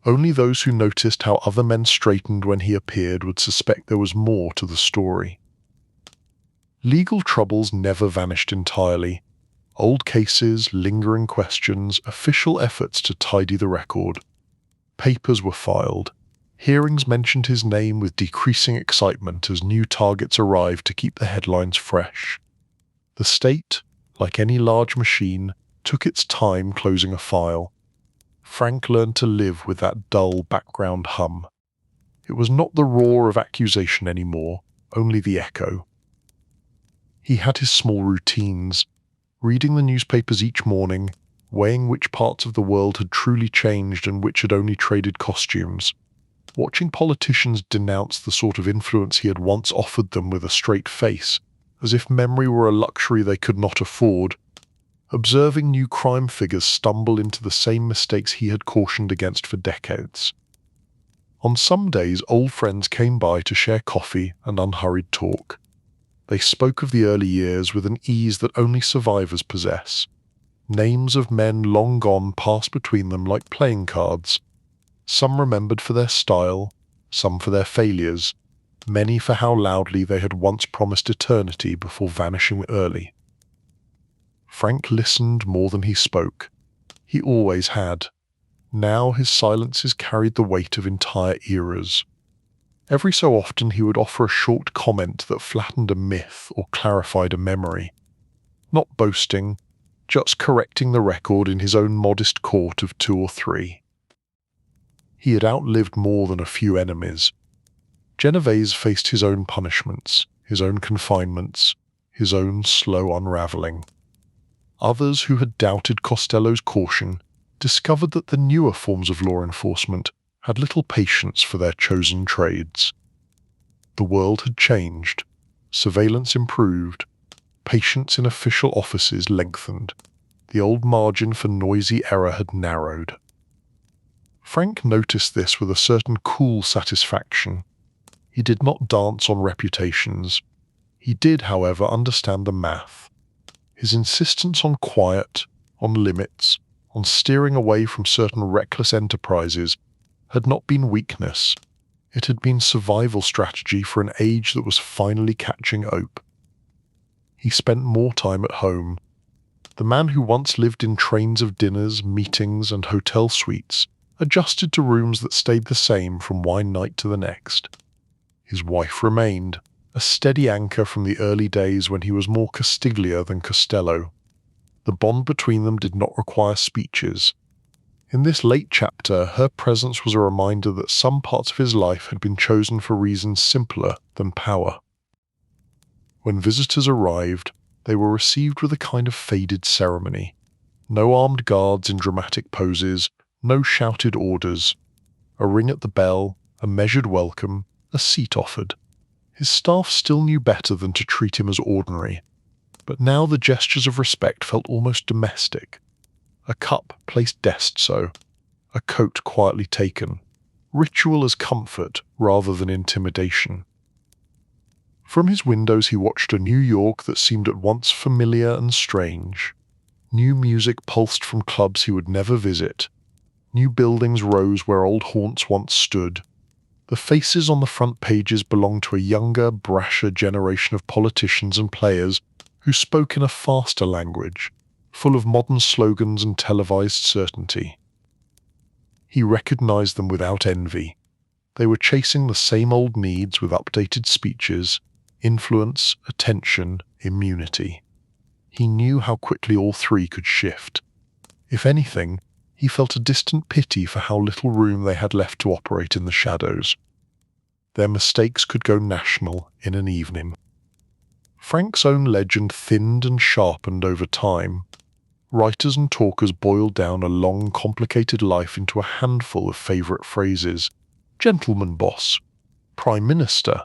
Only those who noticed how other men straightened when he appeared would suspect there was more to the story. Legal troubles never vanished entirely, Old cases, lingering questions, official efforts to tidy the record. Papers were filed. Hearings mentioned his name with decreasing excitement as new targets arrived to keep the headlines fresh. The state, like any large machine, took its time closing a file. Frank learned to live with that dull background hum. It was not the roar of accusation anymore, only the echo. He had his small routines, reading the newspapers each morning, weighing which parts of the world had truly changed and which had only traded costumes, watching politicians denounce the sort of influence he had once offered them with a straight face, as if memory were a luxury they could not afford, observing new crime figures stumble into the same mistakes he had cautioned against for decades. On some days, old friends came by to share coffee and unhurried talk. They spoke of the early years with an ease that only survivors possess. Names of men long gone passed between them like playing cards. Some remembered for their style, some for their failures, many for how loudly they had once promised eternity before vanishing early. Frank listened more than he spoke. He always had. Now his silences carried the weight of entire eras. Every so often he would offer a short comment that flattened a myth or clarified a memory. Not boasting, just correcting the record in his own modest court of 2 or 3. He had outlived more than a few enemies. Genovese faced his own punishments, his own confinements, his own slow unravelling. Others who had doubted Costello's caution discovered that the newer forms of law enforcement had little patience for their chosen trades. The world had changed, surveillance improved, patience in official offices lengthened, the old margin for noisy error had narrowed. Frank noticed this with a certain cool satisfaction. He did not dance on reputations. He did, however, understand the math. His insistence on quiet, on limits, on steering away from certain reckless enterprises had not been weakness. It had been survival strategy for an age that was finally catching up. He spent more time at home. The man who once lived in trains of dinners, meetings, and hotel suites adjusted to rooms that stayed the same from wine night to the next. His wife remained, a steady anchor from the early days when he was more Castiglia than Costello. The bond between them did not require speeches. In this late chapter, her presence was a reminder that some parts of his life had been chosen for reasons simpler than power. When visitors arrived, they were received with a kind of faded ceremony. No armed guards in dramatic poses, no shouted orders. A ring at the bell, a measured welcome, a seat offered. His staff still knew better than to treat him as ordinary, but now the gestures of respect felt almost domestic. A cup placed dest so, a coat quietly taken, ritual as comfort rather than intimidation. From his windows he watched a New York that seemed at once familiar and strange. New music pulsed from clubs he would never visit. New buildings rose where old haunts once stood. The faces on the front pages belonged to a younger, brasher generation of politicians and players who spoke in a faster language, full of modern slogans and televised certainty. He recognized them without envy. They were chasing the same old needs with updated speeches, influence, attention, immunity. He knew how quickly all three could shift. If anything, he felt a distant pity for how little room they had left to operate in the shadows. Their mistakes could go national in an evening. Frank's own legend thinned and sharpened over time. Writers and talkers boiled down a long, complicated life into a handful of favourite phrases. Gentleman boss, prime minister,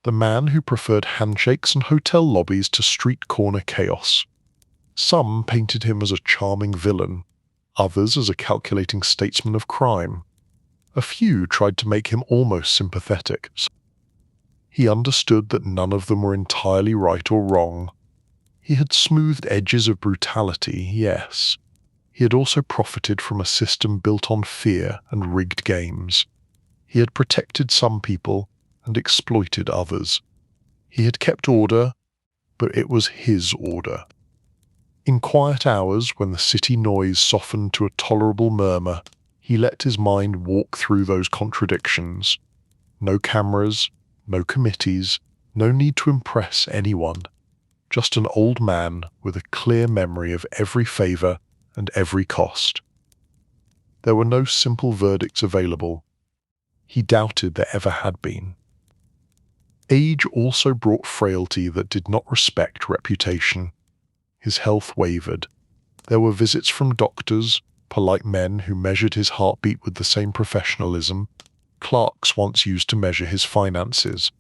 the man who preferred handshakes and hotel lobbies to street-corner chaos. Some painted him as a charming villain, others as a calculating statesman of crime. A few tried to make him almost sympathetic. He understood that none of them were entirely right or wrong. He had smoothed edges of brutality, yes. He had also profited from a system built on fear and rigged games. He had protected some people and exploited others. He had kept order, but it was his order. In quiet hours, when the city noise softened to a tolerable murmur, he let his mind walk through those contradictions. No cameras, no committees, no need to impress anyone. Just an old man with a clear memory of every favor and every cost. There were no simple verdicts available. He doubted there ever had been. Age also brought frailty that did not respect reputation. His health wavered. There were visits from doctors, polite men who measured his heartbeat with the same professionalism, clerks once used to measure his finances.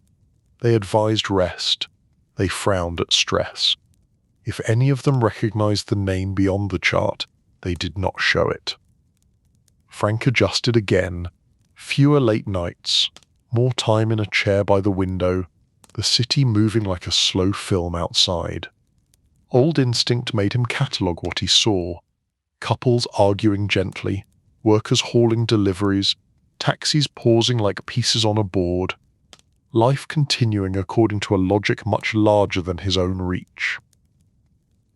They advised rest. They frowned at stress. If any of them recognized the name beyond the chart, they did not show it. Frank adjusted again. Fewer late nights, more time in a chair by the window, the city moving like a slow film outside. Old instinct made him catalogue what he saw. Couples arguing gently, workers hauling deliveries, taxis pausing like pieces on a board. Life continuing according to a logic much larger than his own reach.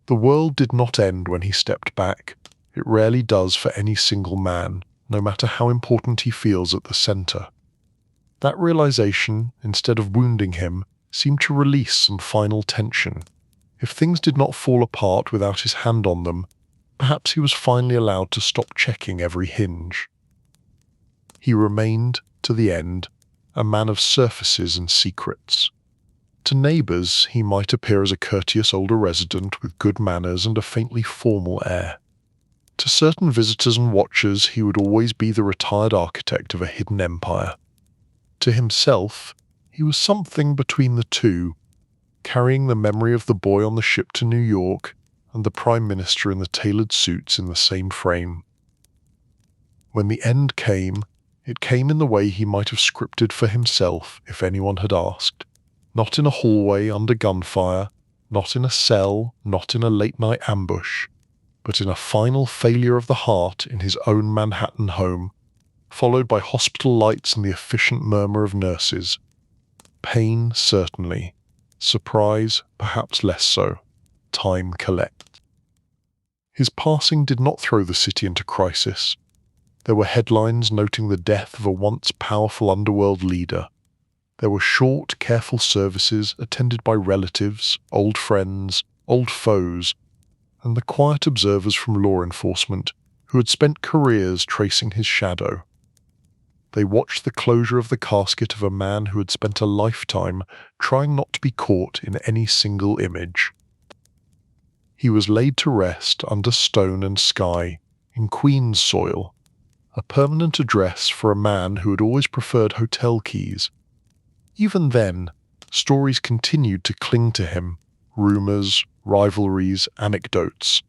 The world did not end when he stepped back. It rarely does for any single man, no matter how important he feels at the center. That realization, instead of wounding him, seemed to release some final tension. If things did not fall apart without his hand on them, perhaps he was finally allowed to stop checking every hinge. He remained, to the end, a man of surfaces and secrets. To neighbors, he might appear as a courteous older resident with good manners and a faintly formal air. To certain visitors and watchers, he would always be the retired architect of a hidden empire. To himself, he was something between the two, carrying the memory of the boy on the ship to New York and the Prime Minister in the tailored suits in the same frame. When the end came, it came in the way he might have scripted for himself if anyone had asked. Not in a hallway under gunfire, not in a cell, not in a late-night ambush, but in a final failure of the heart in his own Manhattan home, followed by hospital lights and the efficient murmur of nurses. Pain, certainly. Surprise, perhaps less so. Time collects. His passing did not throw the city into crisis. There were headlines noting the death of a once powerful underworld leader. There were short, careful services attended by relatives, old friends, old foes, and the quiet observers from law enforcement who had spent careers tracing his shadow. They watched the closure of the casket of a man who had spent a lifetime trying not to be caught in any single image. He was laid to rest under stone and sky, in Queen's soil, a permanent address for a man who had always preferred hotel keys. Even then, stories continued to cling to him, rumors, rivalries, anecdotes.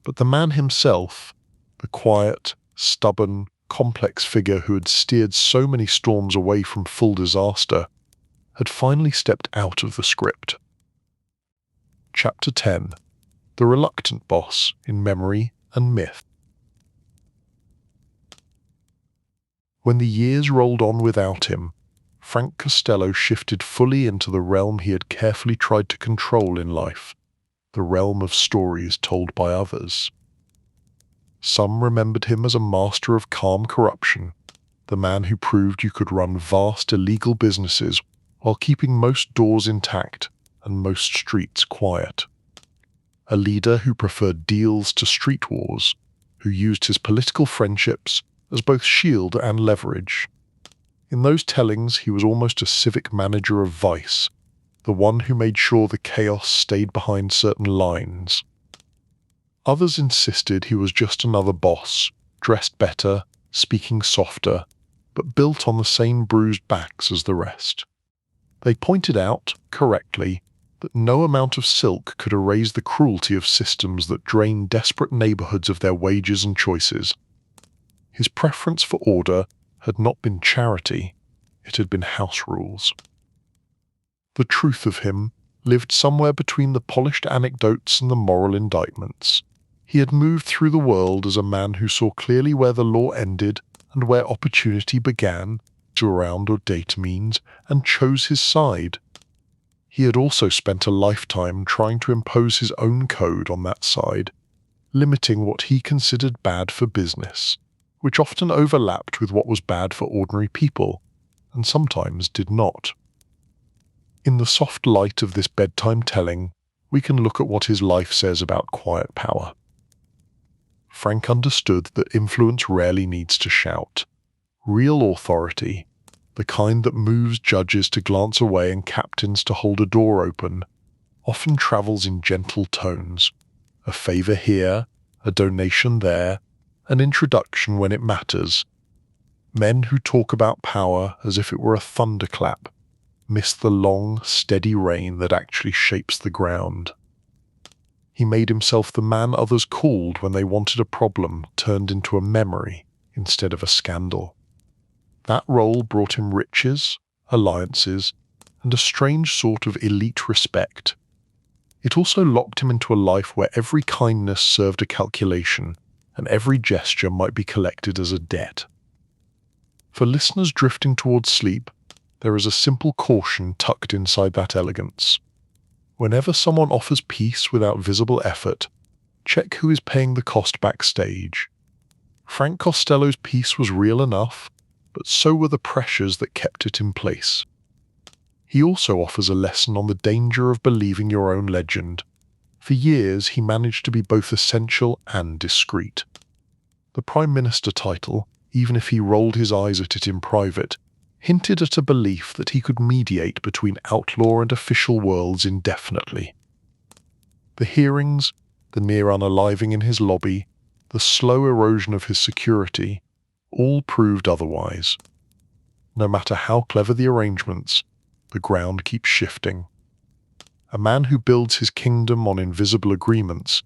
But the man himself, the quiet, stubborn, complex figure who had steered so many storms away from full disaster, had finally stepped out of the script. Chapter 10. The Reluctant Boss in Memory and Myth. When the years rolled on without him, Frank Costello shifted fully into the realm he had carefully tried to control in life, the realm of stories told by others. Some remembered him as a master of calm corruption, the man who proved you could run vast illegal businesses while keeping most doors intact and most streets quiet. A leader who preferred deals to street wars, who used his political friendships as both shield and leverage. In those tellings, he was almost a civic manager of vice, the one who made sure the chaos stayed behind certain lines. Others insisted he was just another boss, dressed better, speaking softer, but built on the same bruised backs as the rest. They pointed out, correctly, that no amount of silk could erase the cruelty of systems that drained desperate neighborhoods of their wages and choices. His preference for order had not been charity, it had been house rules. The truth of him lived somewhere between the polished anecdotes and the moral indictments. He had moved through the world as a man who saw clearly where the law ended and where opportunity began, to around or date means, and chose his side. He had also spent a lifetime trying to impose his own code on that side, limiting what he considered bad for business, which often overlapped with what was bad for ordinary people, and sometimes did not. In the soft light of this bedtime telling, we can look at what his life says about quiet power. Frank understood that influence rarely needs to shout. Real authority, the kind that moves judges to glance away and captains to hold a door open, often travels in gentle tones. A favor here, a donation there, an introduction when it matters. Men who talk about power as if it were a thunderclap miss the long, steady rain that actually shapes the ground. He made himself the man others called when they wanted a problem turned into a memory instead of a scandal. That role brought him riches, alliances, and a strange sort of elite respect. It also locked him into a life where every kindness served a calculation, and every gesture might be collected as a debt. For listeners drifting towards sleep, there is a simple caution tucked inside that elegance. Whenever someone offers peace without visible effort, check who is paying the cost backstage. Frank Costello's peace was real enough, but so were the pressures that kept it in place. He also offers a lesson on the danger of believing your own legend. For years, he managed to be both essential and discreet. The Prime Minister title, even if he rolled his eyes at it in private, hinted at a belief that he could mediate between outlaw and official worlds indefinitely. The hearings, the near unaliving in his lobby, the slow erosion of his security, all proved otherwise. No matter how clever the arrangements, the ground keeps shifting. A man who builds his kingdom on invisible agreements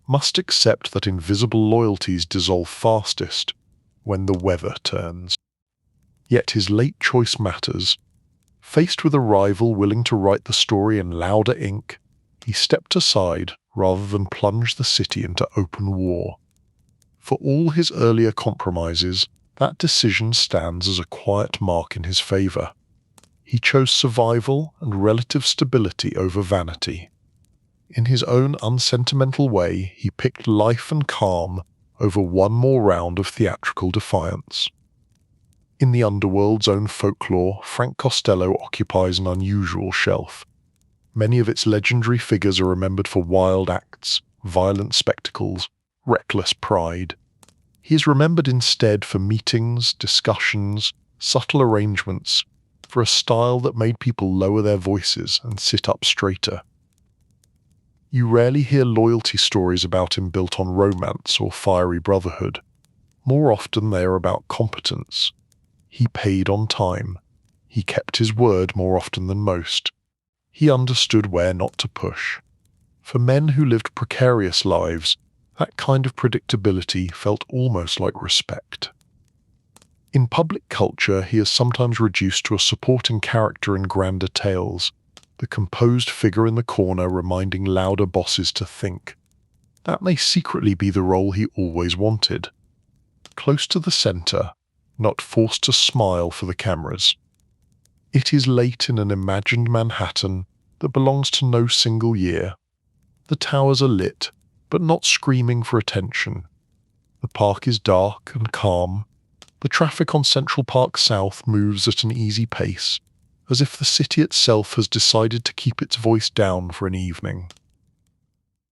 must accept that invisible loyalties dissolve fastest when the weather turns. Yet his late choice matters. Faced with a rival willing to write the story in louder ink, he stepped aside rather than plunge the city into open war. For all his earlier compromises, that decision stands as a quiet mark in his favor. He chose survival and relative stability over vanity. In his own unsentimental way, he picked life and calm over one more round of theatrical defiance. In the underworld's own folklore, Frank Costello occupies an unusual shelf. Many of its legendary figures are remembered for wild acts, violent spectacles, reckless pride. He is remembered instead for meetings, discussions, subtle arrangements, for a style that made people lower their voices and sit up straighter. You rarely hear loyalty stories about him built on romance or fiery brotherhood. More often they are about competence. He paid on time. He kept his word more often than most. He understood where not to push. For men who lived precarious lives, that kind of predictability felt almost like respect. In public culture, he is sometimes reduced to a supporting character in grander tales, the composed figure in the corner reminding louder bosses to think. That may secretly be the role he always wanted. Close to the center, not forced to smile for the cameras. It is late in an imagined Manhattan that belongs to no single year. The towers are lit, but not screaming for attention. The park is dark and calm. The traffic on Central Park South moves at an easy pace, as if the city itself has decided to keep its voice down for an evening.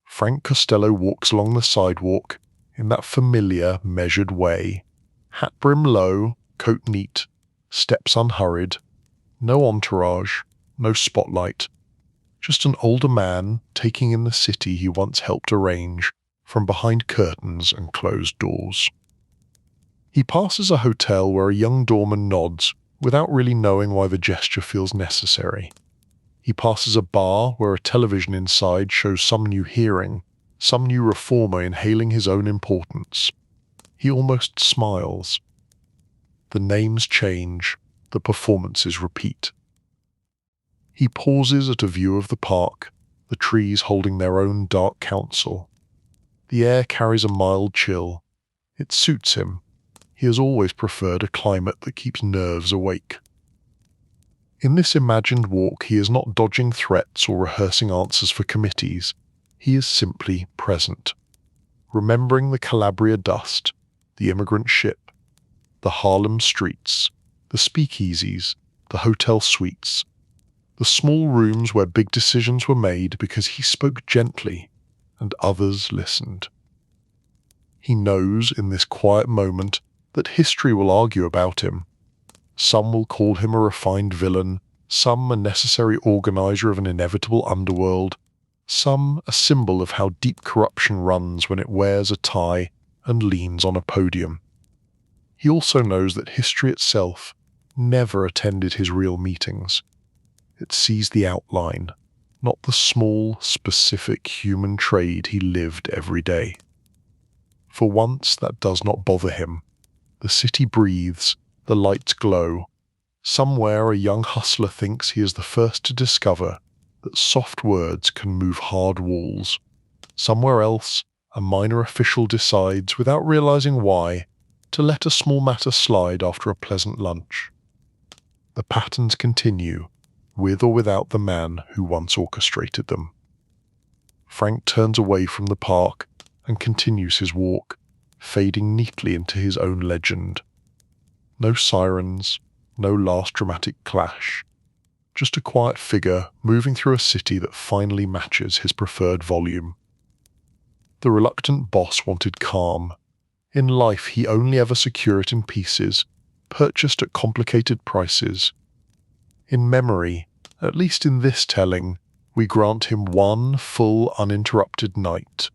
Frank Costello walks along the sidewalk in that familiar, measured way. Hat brim low, coat neat, steps unhurried. No entourage, no spotlight. Just an older man taking in the city he once helped arrange from behind curtains and closed doors. He passes a hotel where a young doorman nods without really knowing why the gesture feels necessary. He passes a bar where a television inside shows some new hearing, some new reformer inhaling his own importance. He almost smiles. The names change, the performances repeat. He pauses at a view of the park, the trees holding their own dark counsel. The air carries a mild chill. It suits him. He has always preferred a climate that keeps nerves awake. In this imagined walk, he is not dodging threats or rehearsing answers for committees. He is simply present, remembering the Calabria dust, the immigrant ship, the Harlem streets, the speakeasies, the hotel suites, the small rooms where big decisions were made because he spoke gently and others listened. He knows in this quiet moment that history will argue about him. Some will call him a refined villain, some a necessary organizer of an inevitable underworld, some a symbol of how deep corruption runs when it wears a tie and leans on a podium. He also knows that history itself never attended his real meetings. It sees the outline, not the small, specific human trade he lived every day. For once, that does not bother him. The city breathes, the lights glow. Somewhere a young hustler thinks he is the first to discover that soft words can move hard walls. Somewhere else, a minor official decides, without realizing why, to let a small matter slide after a pleasant lunch. The patterns continue, with or without the man who once orchestrated them. Frank turns away from the park and continues his walk, fading neatly into his own legend. No sirens, no last dramatic clash. Just a quiet figure moving through a city that finally matches his preferred volume. The reluctant boss wanted calm. In life he only ever secure it in pieces, purchased at complicated prices. In memory, at least in this telling, we grant him one full uninterrupted night.